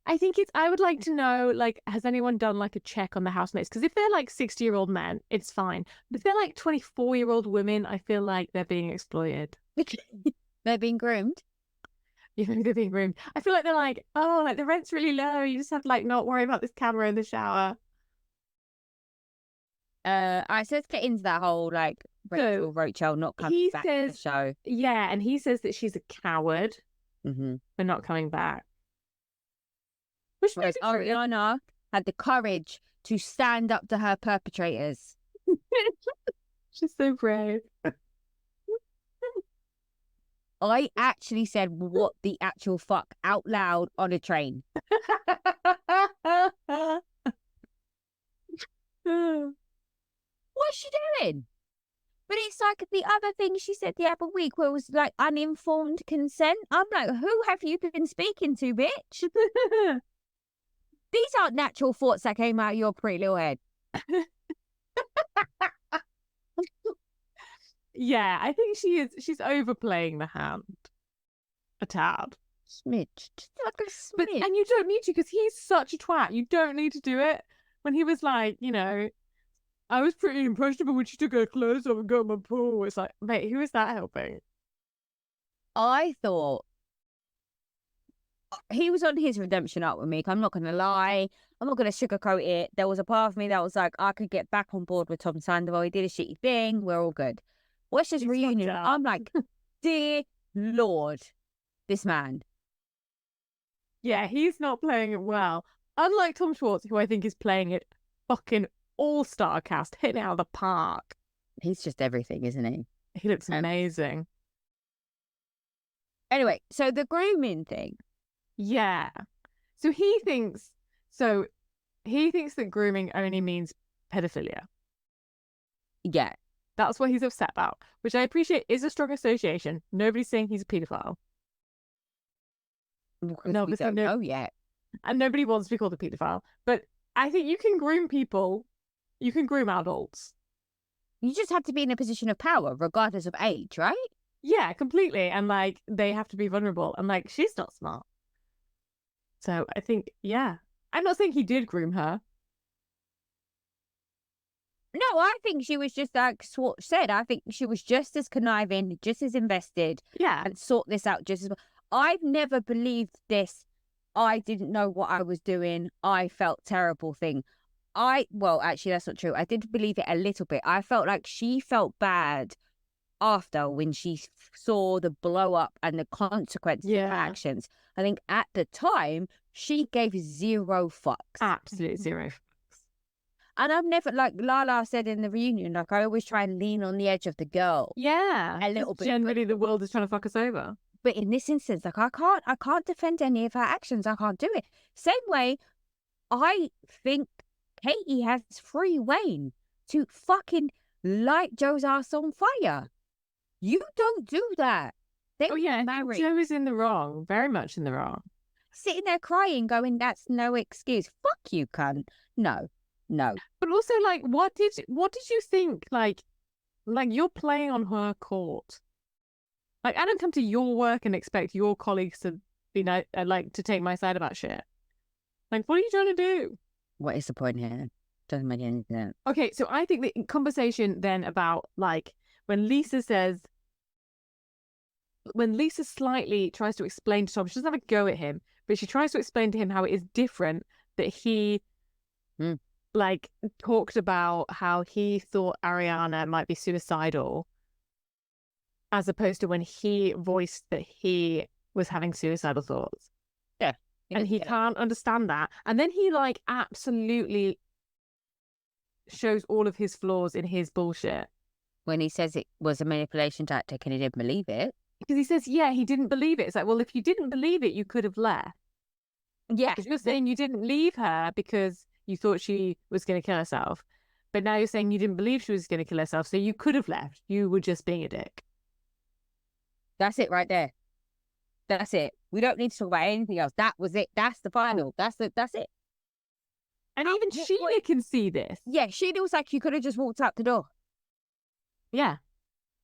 A: I think I would like to know, like, has anyone done like a check on the housemates? Because if they're like 60-year-old men, it's fine. But if they're like 24-year-old women, I feel like they're being exploited.
B: They're being groomed?
A: Yeah, they're being groomed. I feel like they're like, oh, like the rent's really low. You just have to like not worry about this camera in the shower.
B: All right, so let's get into that whole like Rachel not coming back to the show.
A: Yeah, and he says that she's a coward for not coming back.
B: Whereas Ariana had the courage to stand up to her perpetrators.
A: She's so brave.
B: I actually said, what the actual fuck out loud on a train. What's she doing? But it's like the other thing she said the other week where it was like uninformed consent. I'm like, who have you been speaking to, bitch? These aren't natural thoughts that came out of your pretty little head.
A: Yeah, I think she's overplaying the hand a tad.
B: Smidge. Just like a smidge.
A: And you don't need to, because he's such a twat. You don't need to do it. When he was like, I was pretty impressionable when she took her clothes off and got in my pool. It's like, mate, who is that helping?
B: I thought he was on his redemption arc with me. I'm not going to lie. I'm not going to sugarcoat it. There was a part of me that was like, I could get back on board with Tom Sandoval. He did a shitty thing. We're all good. Watch this reunion. I'm like, dear Lord, this man.
A: Yeah, he's not playing it well. Unlike Tom Schwartz, who I think is playing it fucking all-star cast, hitting it out of the park.
B: He's just everything, isn't he?
A: He looks amazing.
B: Anyway, so the grooming thing.
A: Yeah. So he thinks that grooming only means pedophilia.
B: Yeah.
A: That's what he's upset about, which I appreciate is a strong association. Nobody's saying he's a paedophile.
B: No, we don't know yet.
A: And nobody wants to be called a paedophile. But I think you can groom people. You can groom adults.
B: You just have to be in a position of power, regardless of age, right?
A: Yeah, completely. And like, they have to be vulnerable. And like, she's not smart. So I think, yeah. I'm not saying he did groom her.
B: No, I think she was just like Swat said. I think she was just as conniving, just as invested,
A: Yeah.
B: and sort this out just as well. I've never believed this. I didn't know what I was doing. I felt terrible thing. Well, actually, that's not true. I did believe it a little bit. I felt like she felt bad after when she saw the blow up and the consequences of her actions. I think at the time, she gave zero fucks.
A: Absolute zero.
B: And I've never, like Lala said in the reunion, like I always try and lean on the edge of the girl.
A: Yeah.
B: A little bit.
A: Generally, the world is trying to fuck us over.
B: But in this instance, like I can't defend any of her actions. I can't do it. Same way, I think Katie has free reign to fucking light Joe's ass on fire. You don't do that.
A: Oh yeah, Joe is in the wrong. Very much in the wrong.
B: Sitting there crying, going, "That's no excuse." Fuck you, cunt. No.
A: But also, like, what did you think? Like you're playing on her court. Like, I don't come to your work and expect your colleagues to be like to take my side about shit. Like, what are you trying to do?
B: What is the point here? Doesn't make any sense.
A: Okay, so I think the conversation then about like when Lisa slightly tries to explain to Tom, she doesn't have a go at him, but she tries to explain to him how it is different that he like talked about how he thought Ariana might be suicidal as opposed to when he voiced that he was having suicidal thoughts.
B: Yeah.
A: And he can't understand that. And then he like absolutely shows all of his flaws in his bullshit.
B: When he says it was a manipulation tactic and he didn't believe it.
A: Because he says, yeah, he didn't believe it. It's like, well, if you didn't believe it, you could have left.
B: Yeah.
A: Because you're saying you didn't leave her because you thought she was going to kill herself. But now you're saying you didn't believe she was going to kill herself. So you could have left. You were just being a dick.
B: That's it right there. That's it. We don't need to talk about anything else. That was it. That's the final. That's it.
A: And even Sheila can see this.
B: Yeah, Sheila was like, you could have just walked out the door.
A: Yeah.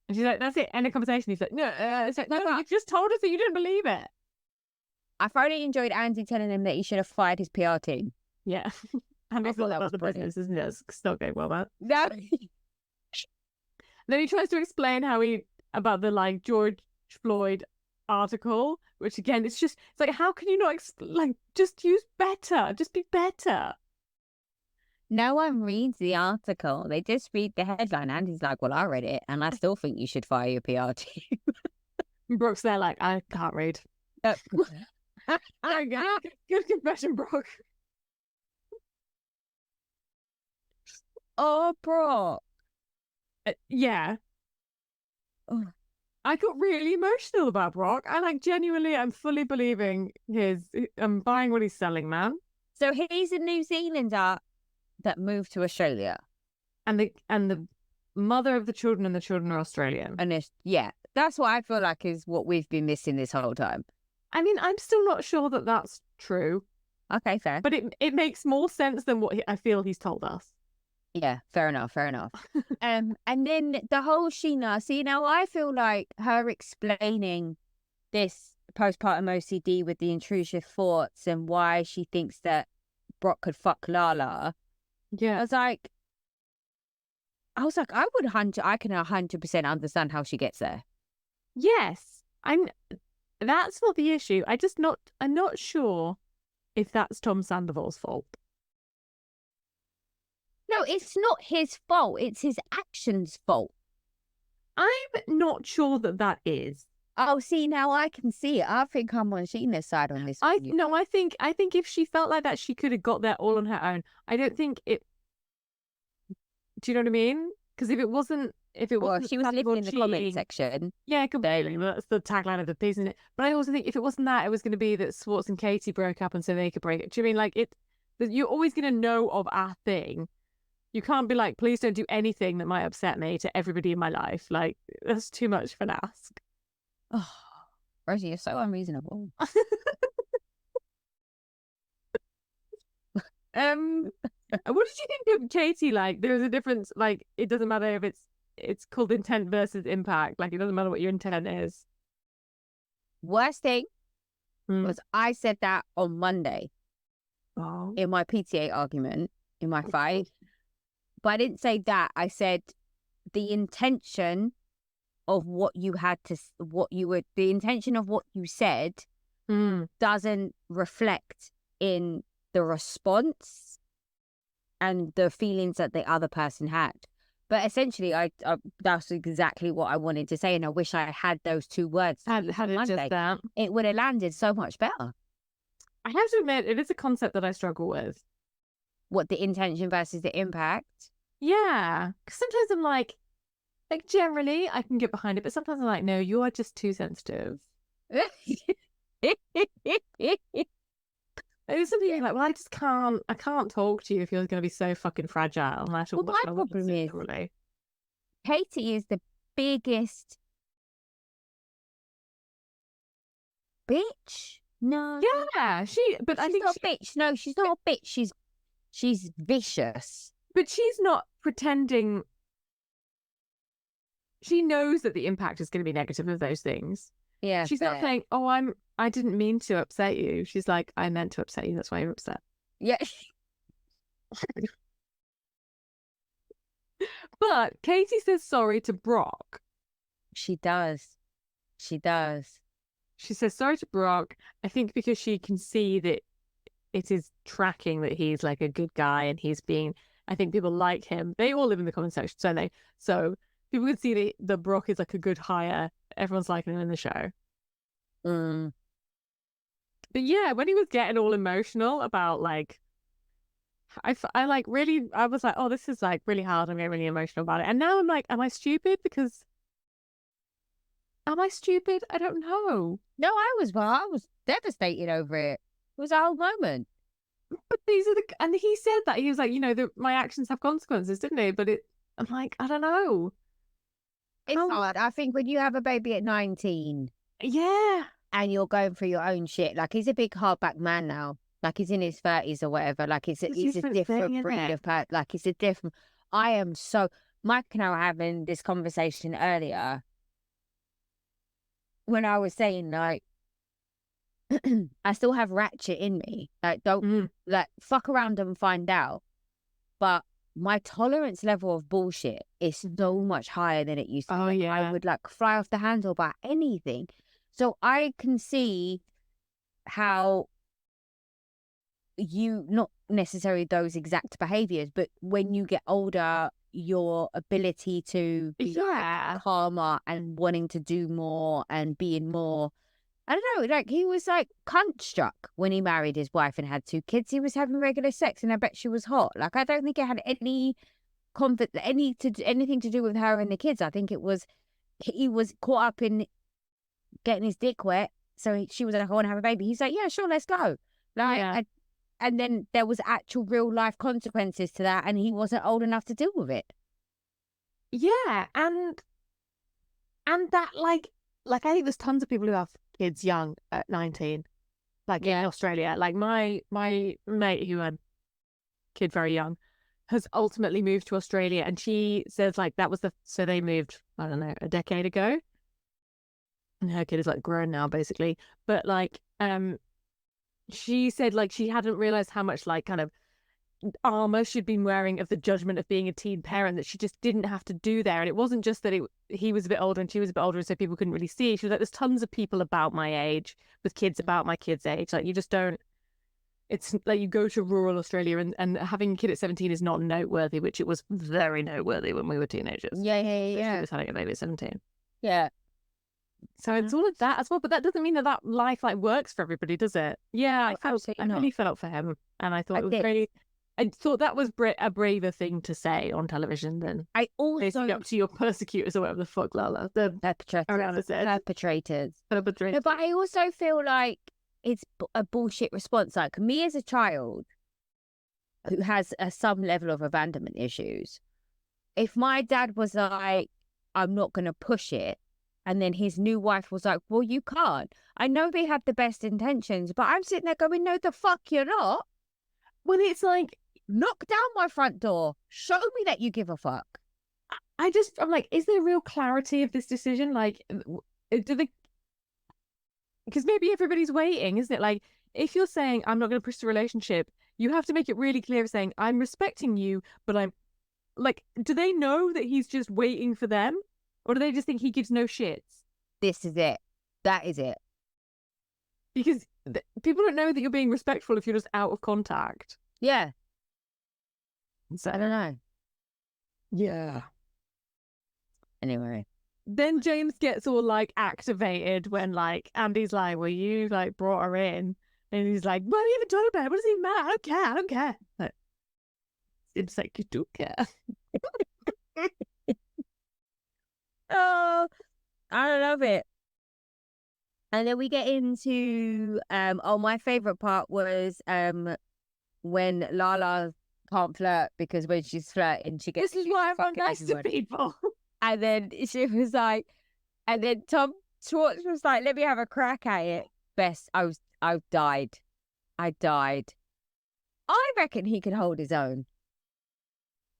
A: And she's like, that's it. End of conversation. He's like, no, it's like, no, you just told us that you didn't believe it.
B: I thoroughly enjoyed Andy telling him that he should have fired his PR team.
A: Yeah. And I thought that was the business, isn't it? It's not going well, man.
B: No.
A: Then he tries to explain about the like George Floyd article, which again, it's like, how can you not just use better? Just be better.
B: No one reads the article. They just read the headline. Andy's like, well, I read it and I still think you should fire your PR team.
A: Brooke's there like, I can't read. Good confession, Brooke.
B: Oh, Brooke.
A: Yeah. Oh. I got really emotional about Brock. Genuinely, I'm fully believing I'm buying what he's selling, man.
B: So he's a New Zealander that moved to Australia.
A: And the mother of the children and the children are Australian.
B: And that's what I feel like is what we've been missing this whole time.
A: I mean, I'm still not sure that that's true.
B: Okay, fair.
A: But it makes more sense than what I feel he's told us.
B: Yeah, fair enough. And then the whole Sheena, see, now I feel like her explaining this postpartum OCD with the intrusive thoughts and why she thinks that Brock could fuck Lala.
A: Yeah.
B: I was like, I can 100% understand how she gets there.
A: Yes. That's not the issue. I'm not sure if that's Tom Sandoval's fault.
B: No, it's not his fault. It's his actions' fault.
A: I'm not sure that is.
B: Oh, see, now I can see it. I think I'm on Sheena's side on this.
A: I think if she felt like that, she could have got there all on her own. I don't think it. Do you know what I mean? Because if it wasn't, she was
B: living in the comment section.
A: Yeah, completely. That's the tagline of the piece, isn't it? But I also think if it wasn't that, it was going to be that Swartz and Katie broke up and so they could break it. Do you mean you're always going to know of a thing. You can't be like, please don't do anything that might upset me to everybody in my life. Like, that's too much of an ask.
B: Oh, Rosie, you're so unreasonable.
A: What did you think of Katie? Like, there was a difference. Like, it doesn't matter if it's called intent versus impact. Like, it doesn't matter what your intent is.
B: Worst thing was I said that on Monday
A: in
B: my PTA argument, in my fight. But I didn't say that. I said the intention of what you had to, the intention of what you said doesn't reflect in the response and the feelings that the other person had. But essentially, I that's exactly what I wanted to say, and I wish I had those two words.
A: Had it just that,
B: it would have landed so much better.
A: I have to admit, it is a concept that I struggle with.
B: What, the intention versus the impact?
A: Yeah, because sometimes I'm like generally I can get behind it, but sometimes I'm like, no, you are just too sensitive. There's something like, well, I can't talk to you if you're going to be so fucking fragile. And I
B: well, my problem is, Katie is the biggest bitch. No.
A: Yeah, but I think
B: she's not a bitch. No, she's not a bitch. She's vicious.
A: But she's not pretending. She knows that the impact is going to be negative of those things.
B: Yeah.
A: She's not saying, oh, I didn't mean to upset you. She's like, I meant to upset you. That's why you're upset.
B: Yeah.
A: But Katie says sorry to Brock.
B: She does. She says
A: sorry to Brock, I think because she can see that it is tracking that he's like a good guy and he's being, I think people like him. They all live in the comment section, don't they? So people can see that Brock is like a good hire. Everyone's liking him in the show. But yeah, when he was getting all emotional about like, I like really, I was like, oh, this is like really hard. I'm getting really emotional about it. And now I'm like, am I stupid? I don't know.
B: No, I was devastated over it. It was a whole moment.
A: But and he said that he was like, my actions have consequences, didn't he? But I'm like, I don't know.
B: It's hard. I think when you have a baby at 19,
A: yeah,
B: and you're going through your own shit, like he's a big hardback man now, like he's in his 30s or whatever. Like it's a different breed of part. Like it's a different. I am so. Mike and I were having this conversation earlier when I was saying like, I still have ratchet in me. Like don't like fuck around and find out. But my tolerance level of bullshit is so much higher than it used to be.
A: Oh yeah,
B: I would like fly off the handle about anything. So I can see how you, not necessarily those exact behaviors, but when you get older, your ability to be calmer and wanting to do more and being more, I don't know, like he was like cunt struck when he married his wife and had 2 kids. He was having regular sex and I bet she was hot. Like I don't think it had anything to do with her and the kids. I think he was caught up in getting his dick wet. So she was like, I want to have a baby. He's like, yeah, sure, let's go. Like, and then there was actual real life consequences to that, and he wasn't old enough to deal with it.
A: Yeah, and that like I think there's tons of people who have kids young at 19, like in Australia. Like my mate who had a kid very young has ultimately moved to Australia, and she says like that was so they moved, I don't know, a decade ago, and her kid is like grown now basically. But like she said like she hadn't realized how much like kind of armor she'd been wearing of the judgment of being a teen parent that she just didn't have to do there. And it wasn't just that he was a bit older and she was a bit older, so people couldn't really see. She was like, there's tons of people about my age with kids about my kid's age. Like you just don't, it's like you go to rural Australia and having a kid at 17 is not noteworthy, which it was very noteworthy when we were teenagers.
B: Yeah.
A: She was having a baby at 17.
B: Yeah.
A: So it's all of that as well, but that doesn't mean that life like works for everybody, does it? Yeah, I really felt for him, and I thought it was very. I thought that was a braver thing to say on television than
B: I also
A: up to your persecutors or whatever the fuck, Lala. The
B: perpetrators.
A: No,
B: but I also feel like it's a bullshit response. Like me as a child who has some level of abandonment issues, if my dad was like, I'm not going to push it, and then his new wife was like, well, you can't. I know they had the best intentions, but I'm sitting there going, no, the fuck you're not.
A: When it's like,
B: knock down my front door. Show me that you give a fuck.
A: I'm like, is there real clarity of this decision? Like, do they... Because maybe everybody's waiting, isn't it? Like, if you're saying, I'm not going to push the relationship, you have to make it really clear saying, I'm respecting you, but I'm like, do they know that he's just waiting for them? Or do they just think he gives no shits?
B: This is it. That is it.
A: Because people don't know that you're being respectful if you're just out of contact.
B: Yeah.
A: So,
B: I don't know.
A: yeah.
B: Anyway.
A: Then James gets all like activated when like Andy's like, well, you like brought her in. And he's like, well, you haven't told about it. What does it matter? I don't care. Like, it's like you do care.
B: Oh, I love it. And then we get into my favorite part was when Lala can't flirt because when she's flirting she gets
A: This is why I'm not
B: fucking
A: nice to
B: everyone.
A: people.
B: And then she was like, and then Tom Schwartz was like, let me have a crack at it. Best, I died. I died. I reckon he can hold his own.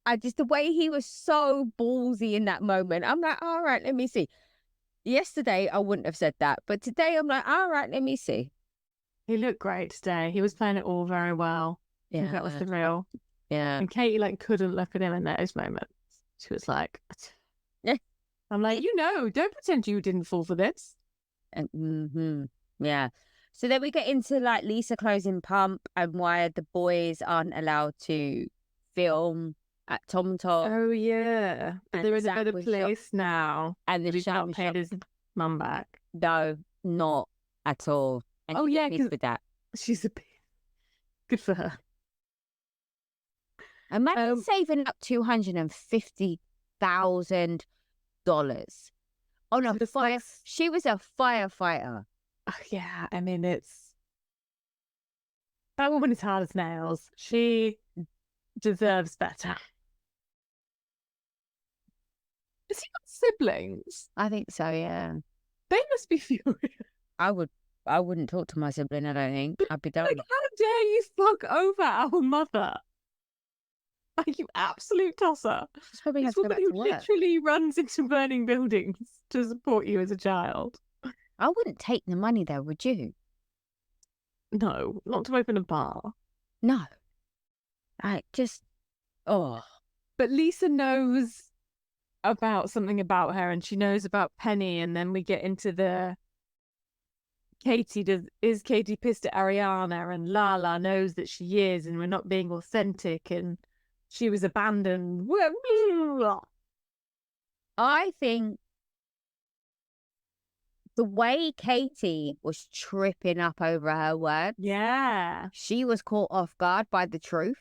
B: The way he was so ballsy in that moment, I'm like, all right, let me see. Yesterday, I wouldn't have said that. But today, I'm like, all right, let me see.
A: He looked great today. He was playing it all very well. I think that was the real.
B: Yeah.
A: And Katie like couldn't look at him in those moments. She was like,
B: yeah.
A: I'm like, don't pretend you didn't fall for this.
B: Yeah. So then we get into like Lisa closing Pump and why the boys aren't allowed to film at Tom Tom.
A: Oh yeah, but they're in a better place now.
B: And the
A: shop paid his mum back.
B: No, not at all. And
A: oh yeah,
B: because with that,
A: she's a bit good for her.
B: Imagine saving up $250,000 on a fire. She was a firefighter.
A: Oh, yeah, I mean that woman is hard as nails. She deserves better. Has he got siblings?
B: I think so, yeah.
A: They must be furious.
B: I wouldn't talk to my sibling, I don't think. I'd be done.
A: Like, how dare you fuck over our mother? Like, you absolute tosser.
B: She's probably has to go back to work.
A: Literally runs into burning buildings to support you as a child.
B: I wouldn't take the money though, would you?
A: No, not to open a bar.
B: No.
A: But Lisa knows about something about her, and she knows about Penny, and then we get into the is Katie pissed at Ariana, and Lala knows that she is, and we're not being authentic, and she was abandoned.
B: I think the way Katie was tripping up over her words,
A: yeah,
B: she was caught off guard by the truth.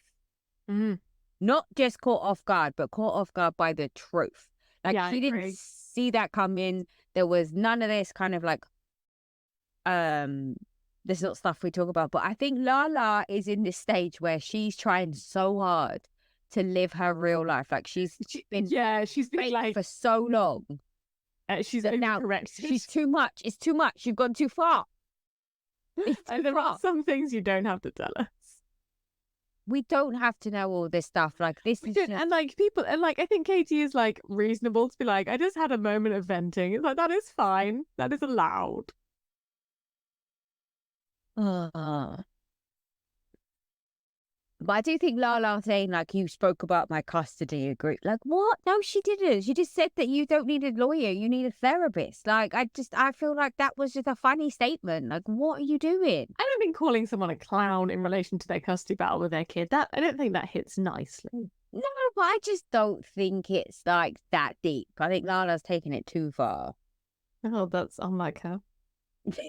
A: Mm.
B: Not just caught off guard, but caught off guard by the truth. Like, she didn't see that come in. There was none of this kind of like, this sort of stuff we talk about. But I think Lala is in this stage where she's trying so hard to live her real life. Like, she's been like for so long.
A: She's now corrected.
B: She's too much. It's too much. You've gone too far.
A: And there are some things you don't have to tell us.
B: We don't have to know all this stuff. Like, this is just...
A: And like people, and like I think Katie is like reasonable to be like, I just had a moment of venting. It's like, that is fine. That is allowed.
B: But I do think Lala saying, like, you spoke about my custody agreement. Like, what? No, she didn't. She just said that you don't need a lawyer. You need a therapist. Like, I feel like that was just a funny statement. Like, what are you doing?
A: I don't think calling someone a clown in relation to their custody battle with their kid, I don't think that hits nicely.
B: No, but I just don't think it's, like, that deep. I think Lala's taking it too far.
A: Oh, that's unlike her. Do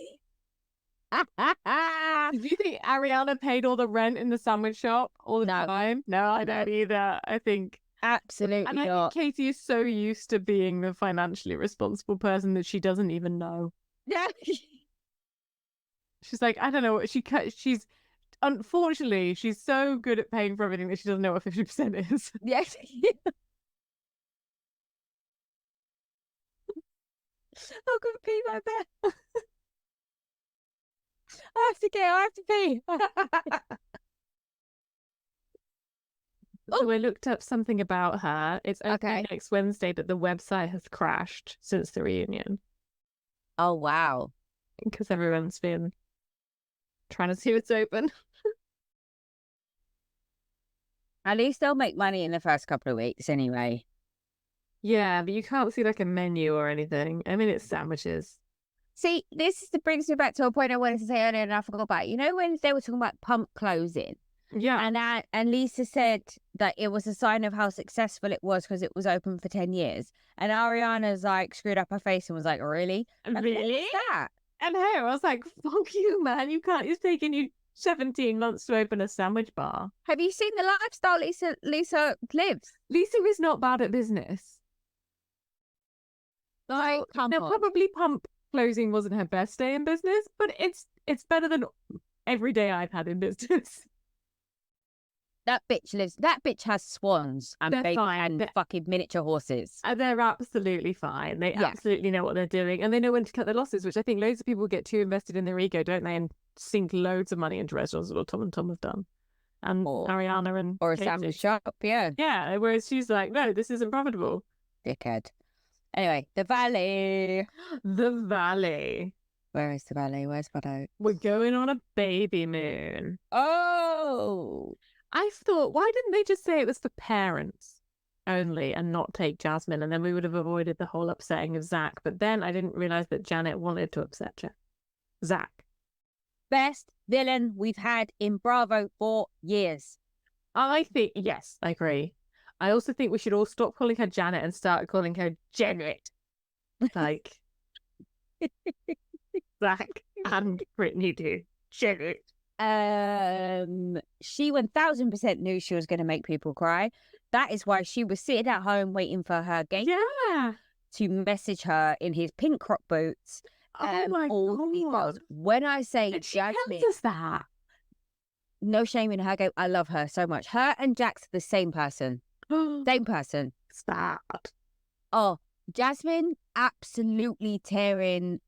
A: you think Ariana paid all the rent in the sandwich shop all the time? No, I don't either. I think
B: absolutely
A: and I think Katie is so used to being the financially responsible person that she doesn't even know.
B: Yeah.
A: She's like, I don't know what she's unfortunately she's so good at paying for everything that she doesn't know what 50% is.
B: Yes. I'm gonna pee my bed. I have to pee.
A: So I looked up something about her. It's only next Wednesday that the website has crashed since the reunion.
B: Oh, wow.
A: Because everyone's been trying to see what's open.
B: At least they'll make money in the first couple of weeks anyway.
A: Yeah, but you can't see like a menu or anything. I mean, it's sandwiches.
B: See, brings me back to a point I wanted to say earlier and I forgot about. You know when they were talking about pump closing?
A: Yeah.
B: And Lisa said that it was a sign of how successful it was because it was open for 10 years. And Ariana's like screwed up her face and was like, really?
A: Really?
B: What's that?
A: And hey, I was like, fuck you, man. You can't. It's taken you 17 months to open a sandwich bar.
B: Have you seen the lifestyle Lisa lives?
A: Lisa is not bad at business.
B: Like,
A: now, probably pump closing wasn't her best day in business, but it's better than every day I've had in business.
B: That bitch has swans and fucking miniature horses.
A: They're absolutely fine. They absolutely know what they're doing and they know when to cut their losses, which I think loads of people get too invested in their ego, don't they? And sink loads of money into restaurants, what Tom and Tom have done. And Ariana and
B: or a
A: Katie.
B: sandwich shop, yeah.
A: Yeah, whereas she's like, no, this isn't profitable.
B: Dickhead. Anyway, the Valley.
A: The Valley.
B: Where is the Valley? Where's Bodo?
A: We're going on a baby moon.
B: Oh!
A: I thought, why didn't they just say it was for parents only and not take Jasmine? And then we would have avoided the whole upsetting of Zach. But then I didn't realise that Janet wanted to upset Zach.
B: Best villain we've had in Bravo for years.
A: I think, yes, I agree. I also think we should all stop calling her Janet and start calling her Janet. Like, Zach and Brittany do. Janet.
B: She 1000% knew she was going to make people cry. That is why she was sitting at home waiting for her gay to message her in his pink croc boots.
A: Oh my God.
B: When I say
A: Jasmine, does that?
B: No shame in her game. I love her so much. Her and Jax are the same person. Same person.
A: Sad.
B: Oh, Jasmine absolutely tearing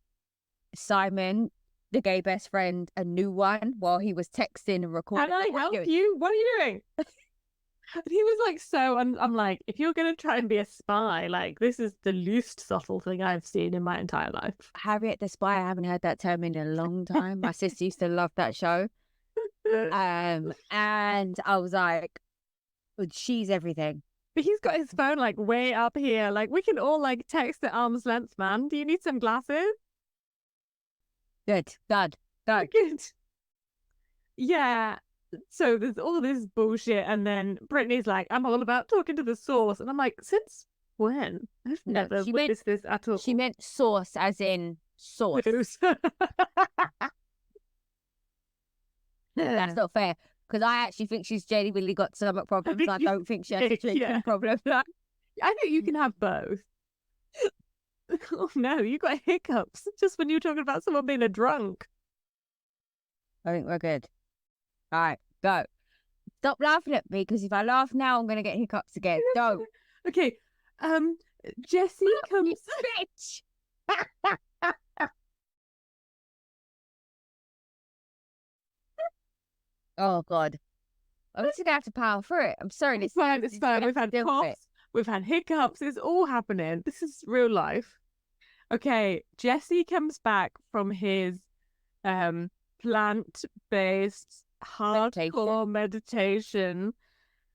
B: Simon, the gay best friend, a new one while he was texting and recording.
A: Can I help you? What are you doing? And he was like, so, and I'm like, if you're going to try and be a spy, like, this is the least subtle thing I've seen in my entire life.
B: Harriet the Spy, I haven't heard that term in a long time. My sister used to love that show. And I was like, she's everything.
A: But he's got his phone, like, way up here. Like, we can all, like, text at arm's length, man. Do you need some glasses?
B: Good. Good.
A: Yeah. So there's all this bullshit, and then Brittany's like, I'm all about talking to the source. And I'm like, since when? I've never witnessed this at all.
B: She meant source as in source. That's not fair, because I actually think she's genuinely got stomach problems. I don't think she has a drinking problem. I
A: think you can have both. Oh no, you got hiccups just when you were talking about someone being a drunk.
B: I think we're good. All right, go. Stop laughing at me, because if I laugh now, I'm going to get hiccups again. Don't.
A: Okay. Jessie comes...
B: Bitch! Oh, God. I'm just going to have to power through it. I'm sorry.
A: It's fine. We've had coughs. We've had hiccups. It's all happening. This is real life. Okay. Jessie comes back from his plant-based hardcore meditation.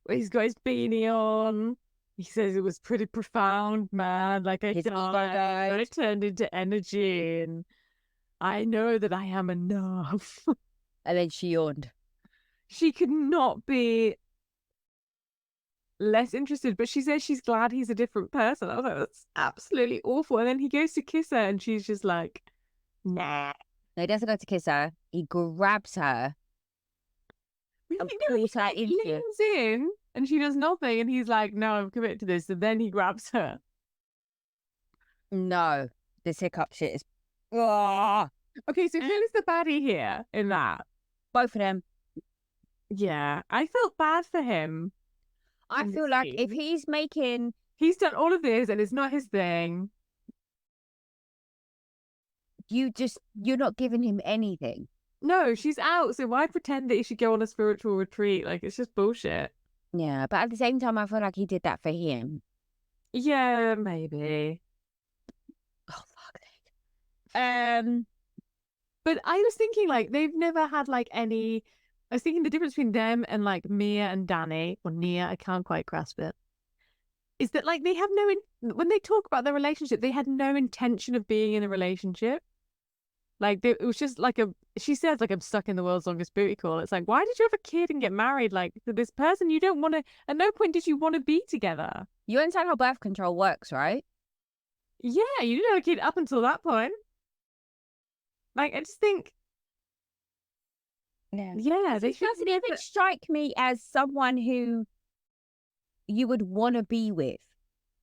A: He's got his beanie on. He says it was pretty profound, man. Like I turned into energy, and I know that I am enough.
B: And then she yawned.
A: She could not be less interested, but she says she's glad he's a different person. I was like, that's absolutely awful. And then he goes to kiss her, and she's just like, nah.
B: No, he doesn't go to kiss her. He grabs her.
A: He leans in, and she does nothing, and he's like, no, I'm committed to this. And then he grabs her.
B: No, this hiccup shit is... Oh.
A: Okay, so who's the baddie here in that?
B: Both of them.
A: Yeah, I felt bad for him.
B: I feel like if he's making...
A: He's done all of this, and it's not his thing.
B: You're not giving him anything.
A: No, she's out, so why pretend that he should go on a spiritual retreat? Like, it's just bullshit.
B: Yeah, but at the same time, I feel like he did that for him.
A: Yeah, maybe.
B: Oh, fuck sake.
A: But I was thinking, like, they've never had, like, any I was thinking the difference between them and like Mia and Danny, or Nia, I can't quite grasp it, is that like they have when they talk about their relationship, they had no intention of being in a relationship. Like it was just like she says like, I'm stuck in the world's longest booty call. It's like, why did you have a kid and get married like to this person you don't want to, at no point did you want to be together.
B: You understand how birth control works, right?
A: Yeah, you didn't have a kid up until that point. Like, I just think, yeah, they should.
B: Doesn't even strike me as someone who you would want to be with.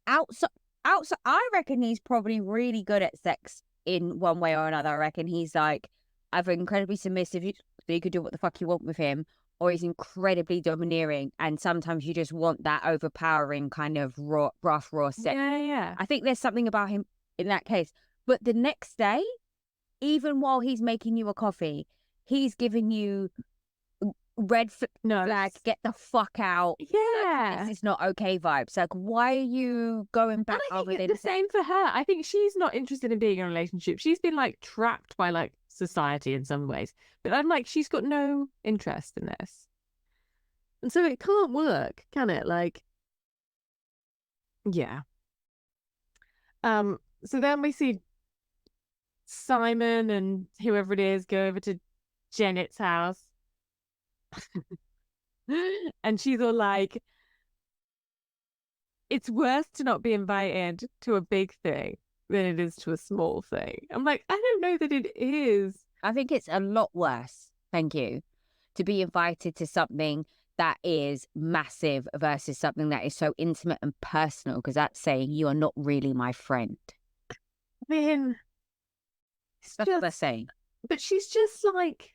B: Outside, I reckon he's probably really good at sex in one way or another. I reckon he's like either incredibly submissive, so you could do what the fuck you want with him, or he's incredibly domineering, and sometimes you just want that overpowering kind of rough sex.
A: Yeah.
B: I think there's something about him in that case. But the next day, even while he's making you a coffee, he's giving you red flag, get the fuck out.
A: Yeah.
B: Like, this is not okay vibes. Like, why are you going back over there?
A: The same for her. I think she's not interested in being in a relationship. She's been like trapped by like society in some ways. But I'm like, she's got no interest in this. And so it can't work, can it? Like, yeah. So then we see Simon and whoever it is go over to Janet's house. And she's all like, it's worse to not be invited to a big thing than it is to a small thing. I'm like, I don't know that it is.
B: I think it's a lot worse, thank you, to be invited to something that is massive versus something that is so intimate and personal, because that's saying you are not really my friend.
A: I mean,
B: that's what they're saying.
A: But she's just like,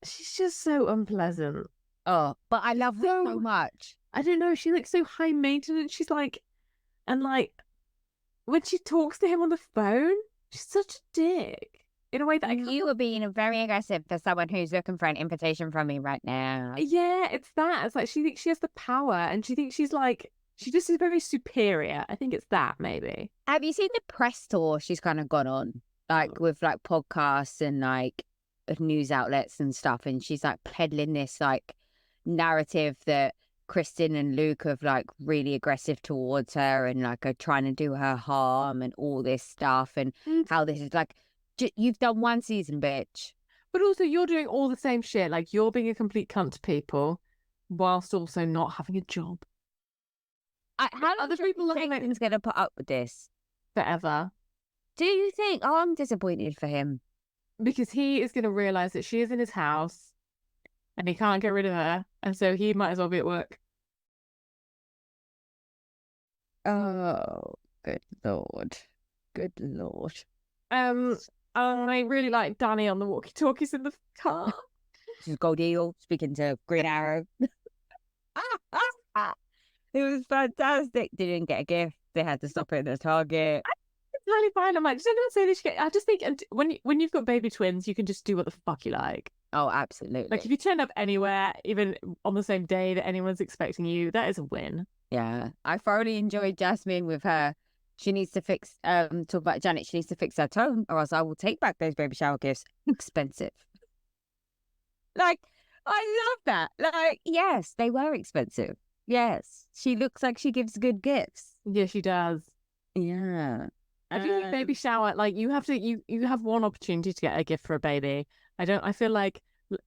A: she's just so unpleasant.
B: Oh, but I love her so much.
A: I don't know. She looks so high maintenance. She's like, and like, when she talks to him on the phone, she's such a dick. In a way that
B: you are being very aggressive for someone who's looking for an invitation from me right now.
A: Yeah, it's that. It's like she thinks she has the power, and she thinks she's like, she just is very superior. I think it's that, maybe.
B: Have you seen the press tour she's kind of gone on, like with like podcasts and like news outlets and stuff, and she's like peddling this like narrative that Kristen and Luke are like really aggressive towards her and like are trying to do her harm and all this stuff, and how this is like, you've done one season, bitch.
A: But also you're doing all the same shit. Like, you're being a complete cunt to people whilst also not having a job.
B: How other people think he's going to put up with this?
A: Forever.
B: Do you think? Oh, I'm disappointed for him.
A: Because he is going to realise that she is in his house and he can't get rid of her. And so he might as well be at work.
B: Oh, good Lord. Good Lord.
A: I really like Danny on the walkie-talkies in the car.
B: She's Gold Eagle speaking to Green Arrow. It was fantastic. They didn't get a gift. They had to stop it at the Target.
A: It's totally fine. I'm like, just don't say this. I just think when you've got baby twins, you can just do what the fuck you like.
B: Oh, absolutely.
A: Like, if you turn up anywhere, even on the same day that anyone's expecting you, that is a win.
B: Yeah. I thoroughly enjoyed Jasmine with her. She needs to fix, talk about Janet, she needs to fix her tone, or else I will take back those baby shower gifts. Expensive. Like, I love that. Like, yes, they were expensive. Yes. She looks like she gives good gifts.
A: Yeah, she does.
B: Yeah.
A: I do think baby shower, like, you have one opportunity to get a gift for a baby. I feel like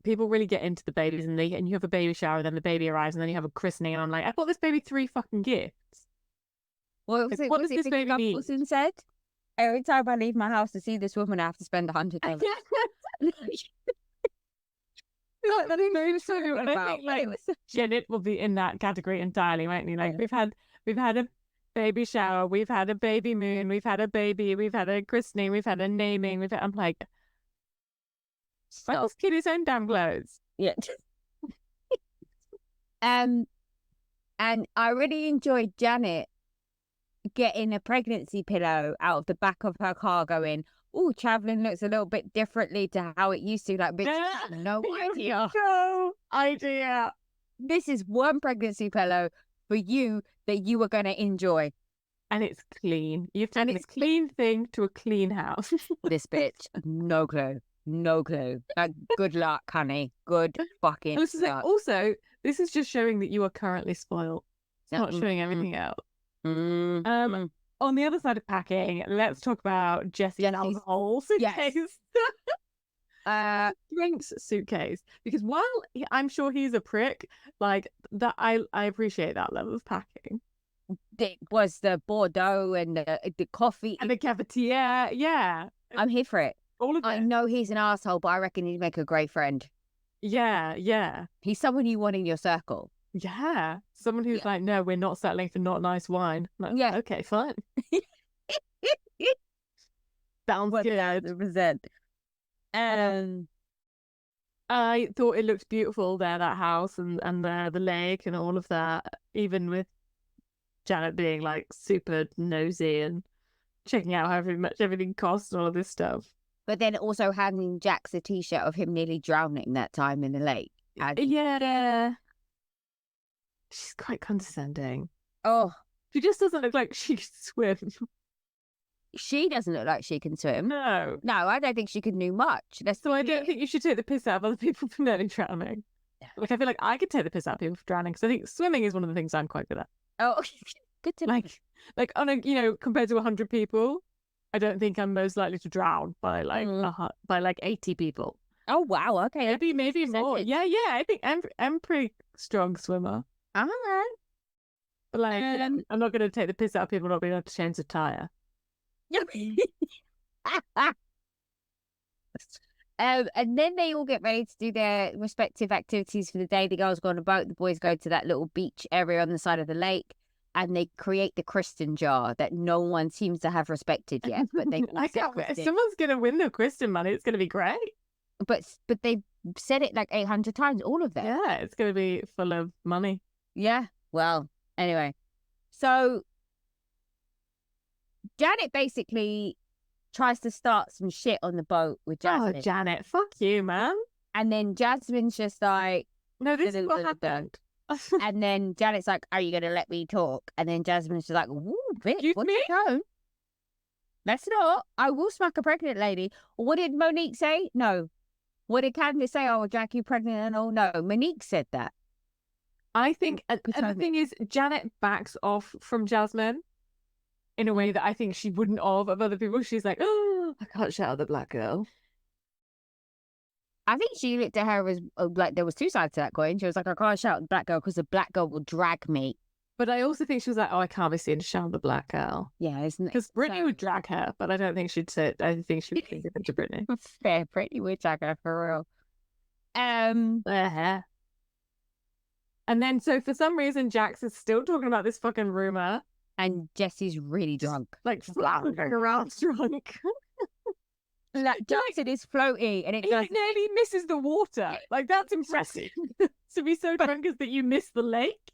A: people really get into the babies and you have a baby shower, then the baby arrives, and then you have a christening, and I'm like, I bought this baby 3 fucking gifts.
B: What was it? What does this baby need? Wilson said, every time I leave my house to see this woman, I have to spend $100.
A: Janet will be in that category entirely, won't he? Like, we've had a baby shower, we've had a baby moon, we've had a baby, we've had a christening, we've had a naming, I'm like, why this kid his own damn clothes?
B: Yeah. And I really enjoyed Janet getting a pregnancy pillow out of the back of her car, going, oh, traveling looks a little bit differently to how it used to. Like, bitch, no idea.
A: No idea.
B: This is one pregnancy pillow for you that you are going to enjoy.
A: And it's clean. You've done a clean thing to a clean house.
B: This bitch, no clue. no clue. Like, good luck, honey. Good fucking luck.
A: Also, this is just showing that you are currently spoiled. It's not showing everything else. On the other side of packing, let's talk about Jesse's alcohol suitcase. Drinks suitcase. Because while I'm sure he's a prick, like that, I appreciate that level of packing.
B: It was the Bordeaux and the coffee
A: and the cafetiere. Yeah,
B: I'm here for it.
A: All of it.
B: I know he's an asshole, but I reckon he'd make a great friend.
A: Yeah.
B: He's someone you want in your circle.
A: Yeah, someone who's like, no, we're not settling for not nice wine. Like, yeah, okay, fine. Sounds good.
B: 1,000%.
A: I thought it looked beautiful there, that house and the lake and all of that, even with Janet being like super nosy and checking out how much everything costs and all of this stuff.
B: But then also handing Jax a t-shirt of him nearly drowning that time in the lake.
A: Yeah. She's quite condescending.
B: Oh.
A: She just doesn't look like she can swim.
B: She doesn't look like she can swim.
A: No,
B: I don't think she could do much.
A: So I don't think you should take the piss out of other people for nearly drowning. Like, I feel like I could take the piss out of people for drowning because I think swimming is one of the things I'm quite good at.
B: Oh, good to know.
A: Like on a, compared to 100 people, I don't think I'm most likely to drown by like 80 people.
B: Oh wow, okay.
A: Maybe more. Yeah. I think I'm pretty strong swimmer.
B: All right.
A: But like, I'm not going to take the piss out of people not being able to change a tire.
B: And then they all get ready to do their respective activities for the day. The girls go on a boat, the boys go to that little beach area on the side of the lake, and they create the Kristen jar that no one seems to have respected yet. But they
A: I can't wait. Someone's going to win the Kristen money. It's going to be great.
B: But they said it like 800 times, all of them.
A: Yeah, it's going to be full of money.
B: Yeah. Well, anyway, so Janet basically tries to start some shit on the boat with Jasmine.
A: Oh, Janet, fuck you, man.
B: And then Jasmine's just like,
A: no, this is what happened.
B: And then Janet's like, are you going to let me talk? And then Jasmine's just like, ooh, bitch, what's your tone? Let's not. I will smack a pregnant lady. What did Monique say? No. What did Candace say? Oh, Jack, you pregnant and all? No, Monique said that.
A: I think, and the thing is, Janet backs off from Jasmine in a way that I think she wouldn't of other people. She's like, oh, I can't shout at the black girl.
B: I think she looked at her as like there was two sides to that coin. She was like, I can't shout at the black girl because the black girl will drag me.
A: But I also think she was like, oh, I can't be seen to shout at the black girl.
B: Yeah, isn't it?
A: Because Brittany would drag her, but I don't think she'd say it. I think she would give it to Brittany.
B: Fair, Brittany would drag her for real.
A: And then, so for some reason, Jax is still talking about this fucking rumor.
B: And Jesse's really drunk.
A: Like, floundering around drunk.
B: Like, Jackson is floaty. And
A: he nearly misses the water. Like, that's impressive. To be so drunk as that you miss the lake.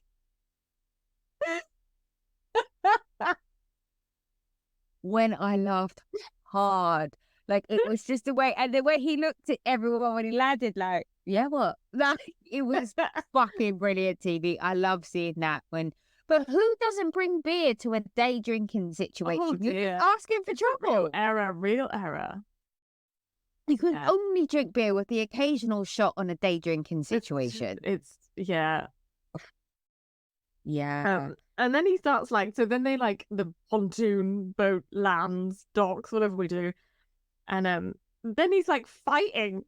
B: When I laughed hard. Like, it was just the way, and the way he looked at everyone when he landed, like, yeah, what? Like, it was fucking brilliant TV. I love seeing that when, but who doesn't bring beer to a day drinking situation?
A: Oh,
B: You're asking for trouble.
A: Real error.
B: You can only drink beer with the occasional shot on a day drinking situation.
A: Yeah.
B: And
A: then he starts so then they the pontoon boat lands, docks, whatever we do. And then he's fighting.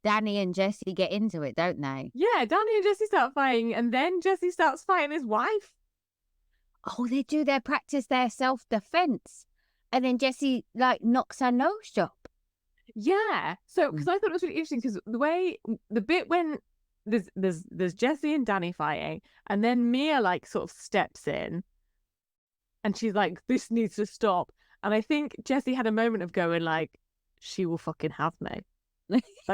B: Danny and Jesse get into it, don't they?
A: Yeah, Danny and Jesse start fighting, and then Jesse starts fighting his wife.
B: Oh, they do practice their self-defense. And then Jesse knocks her nose job.
A: Yeah. So because I thought it was really interesting because the bit when there's Jesse and Danny fighting, and then Mia sort of steps in, and she's like, "This needs to stop." And I think Jesse had a moment of going "She will fucking have me."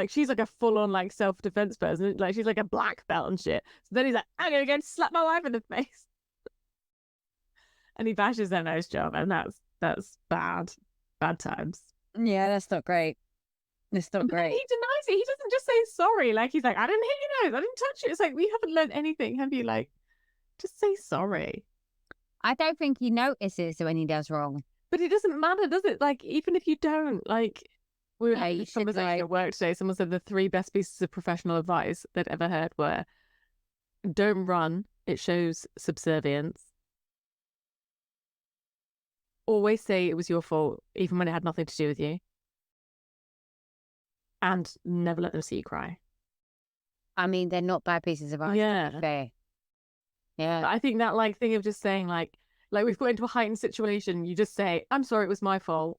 A: She's a full-on self-defense person. She's a black belt and shit. So then he's like, "I'm gonna go and slap my wife in the face," and he bashes her nose job, and that's bad times.
B: Yeah, that's not great. It's not great.
A: He denies it. He doesn't just say sorry. He's like, "I didn't hit your nose. I didn't touch it." It's we haven't learned anything, have you? Just say sorry.
B: I don't think he notices when he does wrong.
A: But it doesn't matter, does it? Like, even if you don't, like, we were having
B: you
A: this
B: should,
A: conversation at work today. Someone said the 3 best pieces of professional advice they'd ever heard were: don't run, it shows subservience. Always say it was your fault, even when it had nothing to do with you. And never let them see you cry.
B: I mean, they're not bad pieces of advice, to be fair. Yeah.
A: But I think that, like, thing of just saying, like we've got into a heightened situation, you just say, I'm sorry, it was my fault.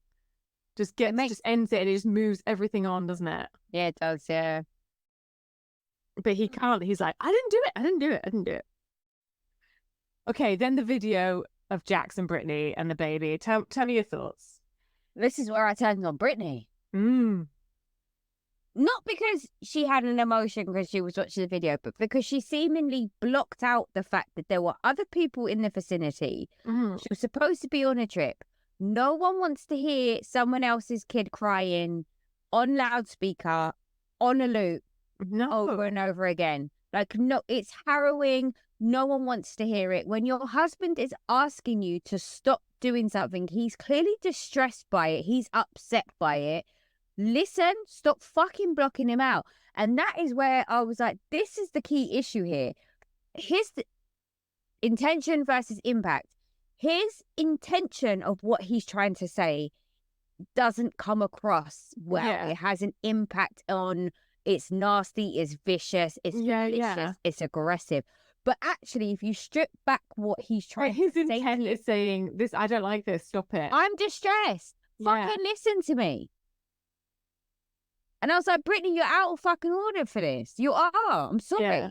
A: Just ends it, and it just moves everything on, doesn't it?
B: Yeah, it does, yeah.
A: But he can't. He's like, I didn't do it. Okay, then the video of Jax and Brittany and the baby. Tell me your thoughts.
B: This is where I turned on Brittany.
A: Mm.
B: Not because she had an emotion because she was watching the video, but because she seemingly blocked out the fact that there were other people in the vicinity.
A: Mm.
B: She was supposed to be on a trip. No one wants to hear someone else's kid crying on loudspeaker, on a loop, over and over again. Like, no, it's harrowing. No one wants to hear it. When your husband is asking you to stop doing something, he's clearly distressed by it. He's upset by it. Listen, stop fucking blocking him out. And that is where I was like, this is the key issue here. His intention versus impact. His intention of what he's trying to say doesn't come across well. Yeah. It has an impact on, it's nasty, it's vicious, it's malicious, it's aggressive. But actually, if you strip back what he's trying to say... His
A: intent is saying, this, I don't like this, stop it.
B: I'm distressed. Fucking listen to me. And I was like, Brittany, you're out of fucking order for this. You are. I'm sorry. Yeah.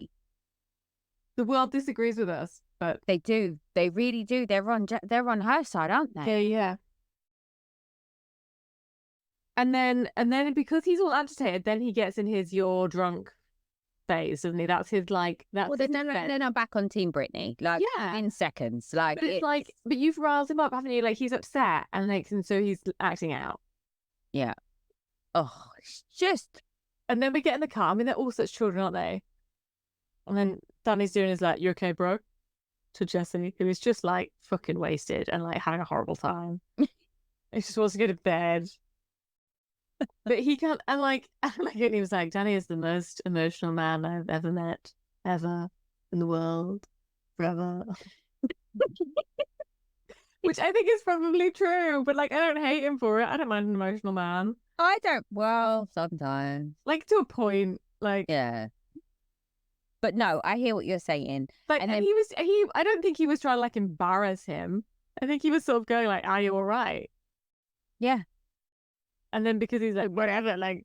A: The world disagrees with us, but...
B: They do. They really do. They're on her side, aren't they?
A: Yeah. And then because he's all agitated, then he gets in his you're drunk phase, doesn't he? That's his, like... That's
B: well, then I'm back on Team Brittany. Like, in seconds. Like,
A: but it's like, but you've riled him up, haven't you? Like, he's upset, and like, and so he's acting out.
B: Yeah. Oh, it's just...
A: And then we get in the car. I mean, they're all such children, aren't they? And then Danny's doing his, like, you okay, bro? To Jesse, who is just, like, fucking wasted and, like, having a horrible time. He just wants to go to bed. But he can't... And, he was like, Danny is the most emotional man I've ever met, ever, in the world, forever. Which I think is probably true, but, like, I don't hate him for it. I don't mind an emotional man.
B: I don't. Well, sometimes.
A: Like, to a point, like...
B: Yeah. But no, I hear what you're saying.
A: Like, and then I don't think he was trying to, like, embarrass him. I think he was sort of going, like, are you all right?
B: Yeah.
A: And then because he's like, whatever, like...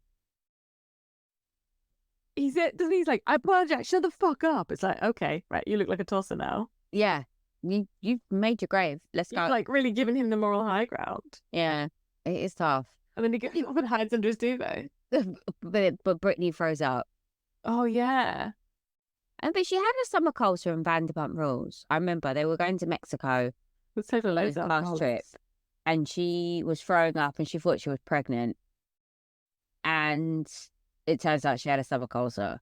A: He's like, I apologize, shut the fuck up. It's like, okay, right, you look like a tosser now.
B: Yeah. You've made your grave. Let's go.
A: You've, like, really giving him the moral high ground.
B: Yeah. It is tough.
A: And then he goes off and hides under his duvet.
B: But Brittany throws up.
A: Oh, yeah.
B: But she had a summer culture in Vanderpump Rules. I remember they were going to Mexico.
A: Let's take a load of
B: last trip. And she was throwing up and she thought she was pregnant. And it turns out she had a summer culture.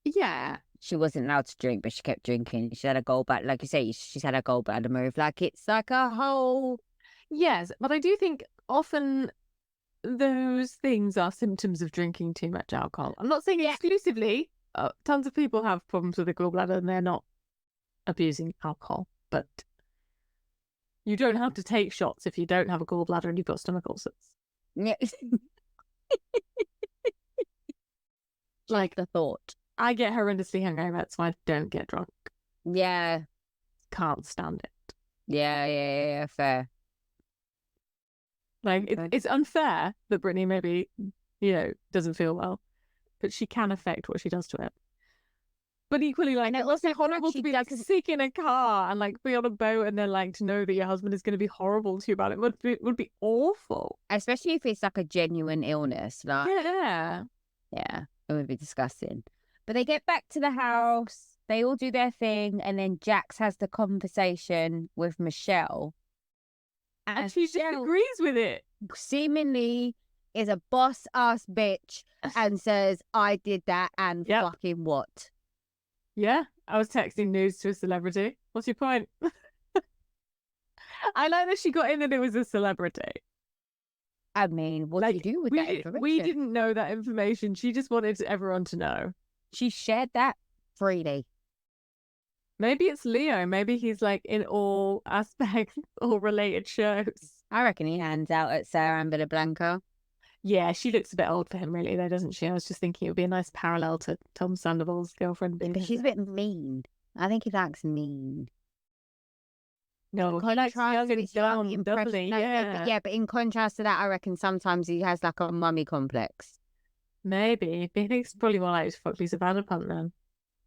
A: Yeah.
B: She wasn't allowed to drink, but she kept drinking. She had a gallbladder. Like you say, she's had a gallbladder move. Like, it's like a whole...
A: Yes, but I do think often those things are symptoms of drinking too much alcohol. I'm not saying exclusively. Tons of people have problems with the gallbladder and they're not abusing alcohol, but you don't have to take shots if you don't have a gallbladder and you've got stomach ulcers.
B: Yeah.
A: Like
B: the thought.
A: I get horrendously hungover, that's why I don't get drunk.
B: Yeah.
A: Can't stand it.
B: Yeah, fair.
A: Like, it's unfair that Brittany maybe, doesn't feel well, but she can affect what she does to it. But equally, like, it was horrible to be, like, sick in a car and, like, be on a boat and then, like, to know that your husband is going to be horrible to you about it would be awful.
B: Especially if it's, like, a genuine illness. Like,
A: yeah.
B: Yeah, it would be disgusting. But they get back to the house, they all do their thing, and then Jax has the conversation with Michelle.
A: And she just agrees with it.
B: Seemingly is a boss-ass bitch and says, I did that and fucking what?
A: Yeah, I was texting news to a celebrity. What's your point? I like that she got in that it was a celebrity.
B: I mean, what do you do with that information?
A: We didn't know that information. She just wanted everyone to know.
B: She shared that freely.
A: Maybe it's Leo. Maybe he's like in all aspects, all related shows.
B: I reckon he hands out at Sarah and Blanca.
A: Yeah, she looks a bit old for him, really, though, doesn't she? I was just thinking it would be a nice parallel to Tom Sandoval's girlfriend.
B: But she's a bit mean. I think he likes mean.
A: No, he likes young and dumb, doesn't he?
B: Yeah. But in contrast to that, I reckon sometimes he has like a mummy complex.
A: Maybe. But I think it's probably more like fuck Lisa Vanderpump then.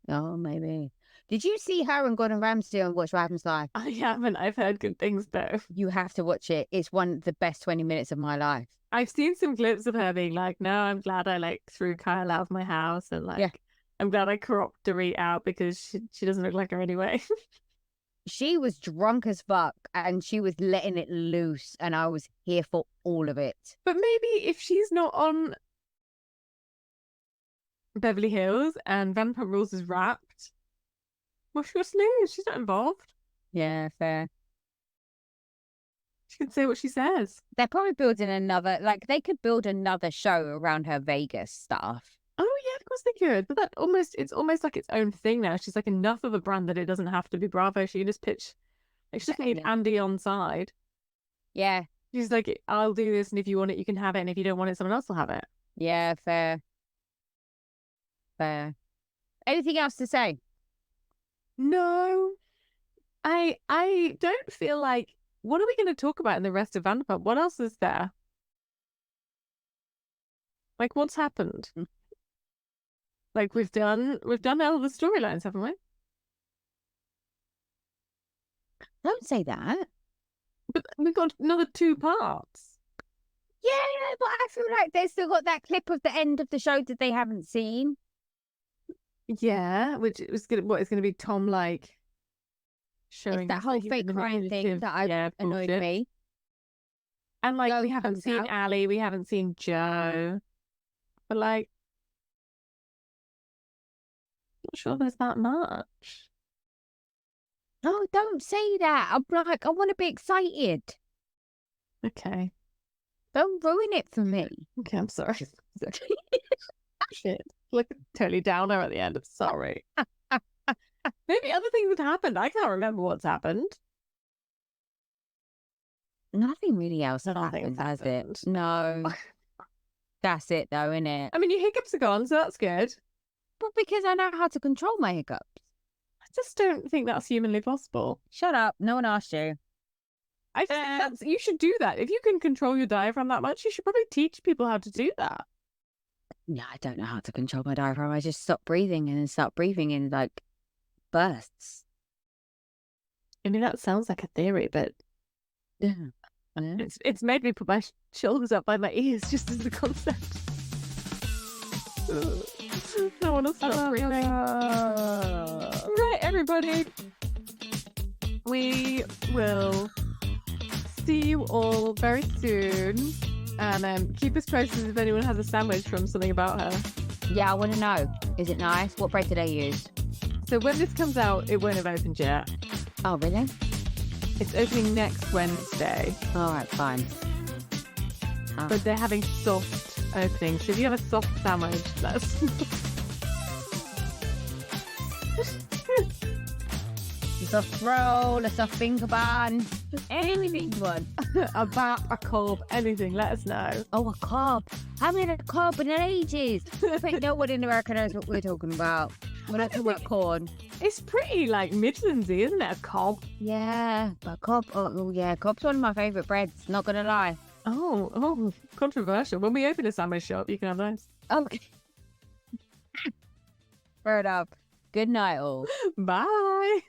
B: Oh, maybe. Did you see her and Gordon Ramsay on Watch What Happens Live?
A: I haven't. I've heard good things, though.
B: You have to watch it. It's one of the best 20 minutes of my life.
A: I've seen some clips of her being like, no, I'm glad I like threw Kyle out of my house, and like, I'm glad I cropped Dorit out because she doesn't look like her anyway.
B: She was drunk as fuck and she was letting it loose, and I was here for all of it.
A: But maybe if she's not on Beverly Hills and Vanderpump Rules is wrapped, well, she was lose. She's not involved.
B: Yeah, fair.
A: She can say what she says.
B: They're probably building another, like, they could build another show around her Vegas stuff.
A: Oh yeah, of course they could. But it's almost like its own thing now. She's like enough of a brand that it doesn't have to be Bravo. She can just pitch. Like, she doesn't need Andy on side.
B: Yeah.
A: She's like, I'll do this, and if you want it, you can have it, and if you don't want it, someone else will have it.
B: Yeah, fair. Fair. Anything else to say?
A: No. I don't feel like. What are we going to talk about in the rest of Vanderpump? What else is there? Like, what's happened? Like, we've done all the storylines, haven't we?
B: Don't say that.
A: But we've got another 2 parts.
B: Yeah, but I feel like they've still got that clip of the end of the show that they haven't seen.
A: Yeah, which was gonna be Tom like showing
B: it's that whole fake crime thing that annoyed me.
A: And like, we haven't seen Ali, we haven't seen Joe, but like, not sure there's that much.
B: No, don't say that. I'm like, I want to be excited.
A: Okay.
B: Don't ruin it for me.
A: Okay, I'm sorry. Shit. Like, totally downer at the end. I'm sorry. Maybe other things had happened. I can't remember what's happened.
B: Nothing really else happened, has it? No. That's it, though, isn't it?
A: I mean, your hiccups are gone, so that's good.
B: But because I know how to control my hiccups.
A: I just don't think that's humanly possible.
B: Shut up. No one asked you.
A: I just think you should do that. If you can control your diaphragm that much, you should probably teach people how to do that.
B: No, I don't know how to control my diaphragm. I just stop breathing and then start breathing in like bursts.
A: I mean, that sounds like a theory, but
B: yeah.
A: It's made me put my shoulders up by my ears just as the concept. No one will stop breathing. Right, everybody. We will see you all very soon. And keep us posted if anyone has a sandwich from Something About Her.
B: Yeah, I want to know. Is it nice? What bread do they use?
A: So when this comes out, it won't have opened yet.
B: Oh, really?
A: It's opening next Wednesday.
B: All right, fine.
A: But they're having soft openings. So if you have a soft sandwich, that's...
B: a soft roll, a soft finger bun, anything one.
A: A bat, a cob, anything, let us know.
B: Oh, a cob. I haven't had a cob in ages. I think no one in America knows what we're talking about. We're not talking about corn.
A: It's pretty like Michelin's-y, isn't it? A cob.
B: Yeah, but cob, oh yeah, cob's one of my favourite breads, not going to lie.
A: Oh, controversial. When we open a sandwich shop, you can have those.
B: Okay. Fair enough. Good night, all.
A: Bye.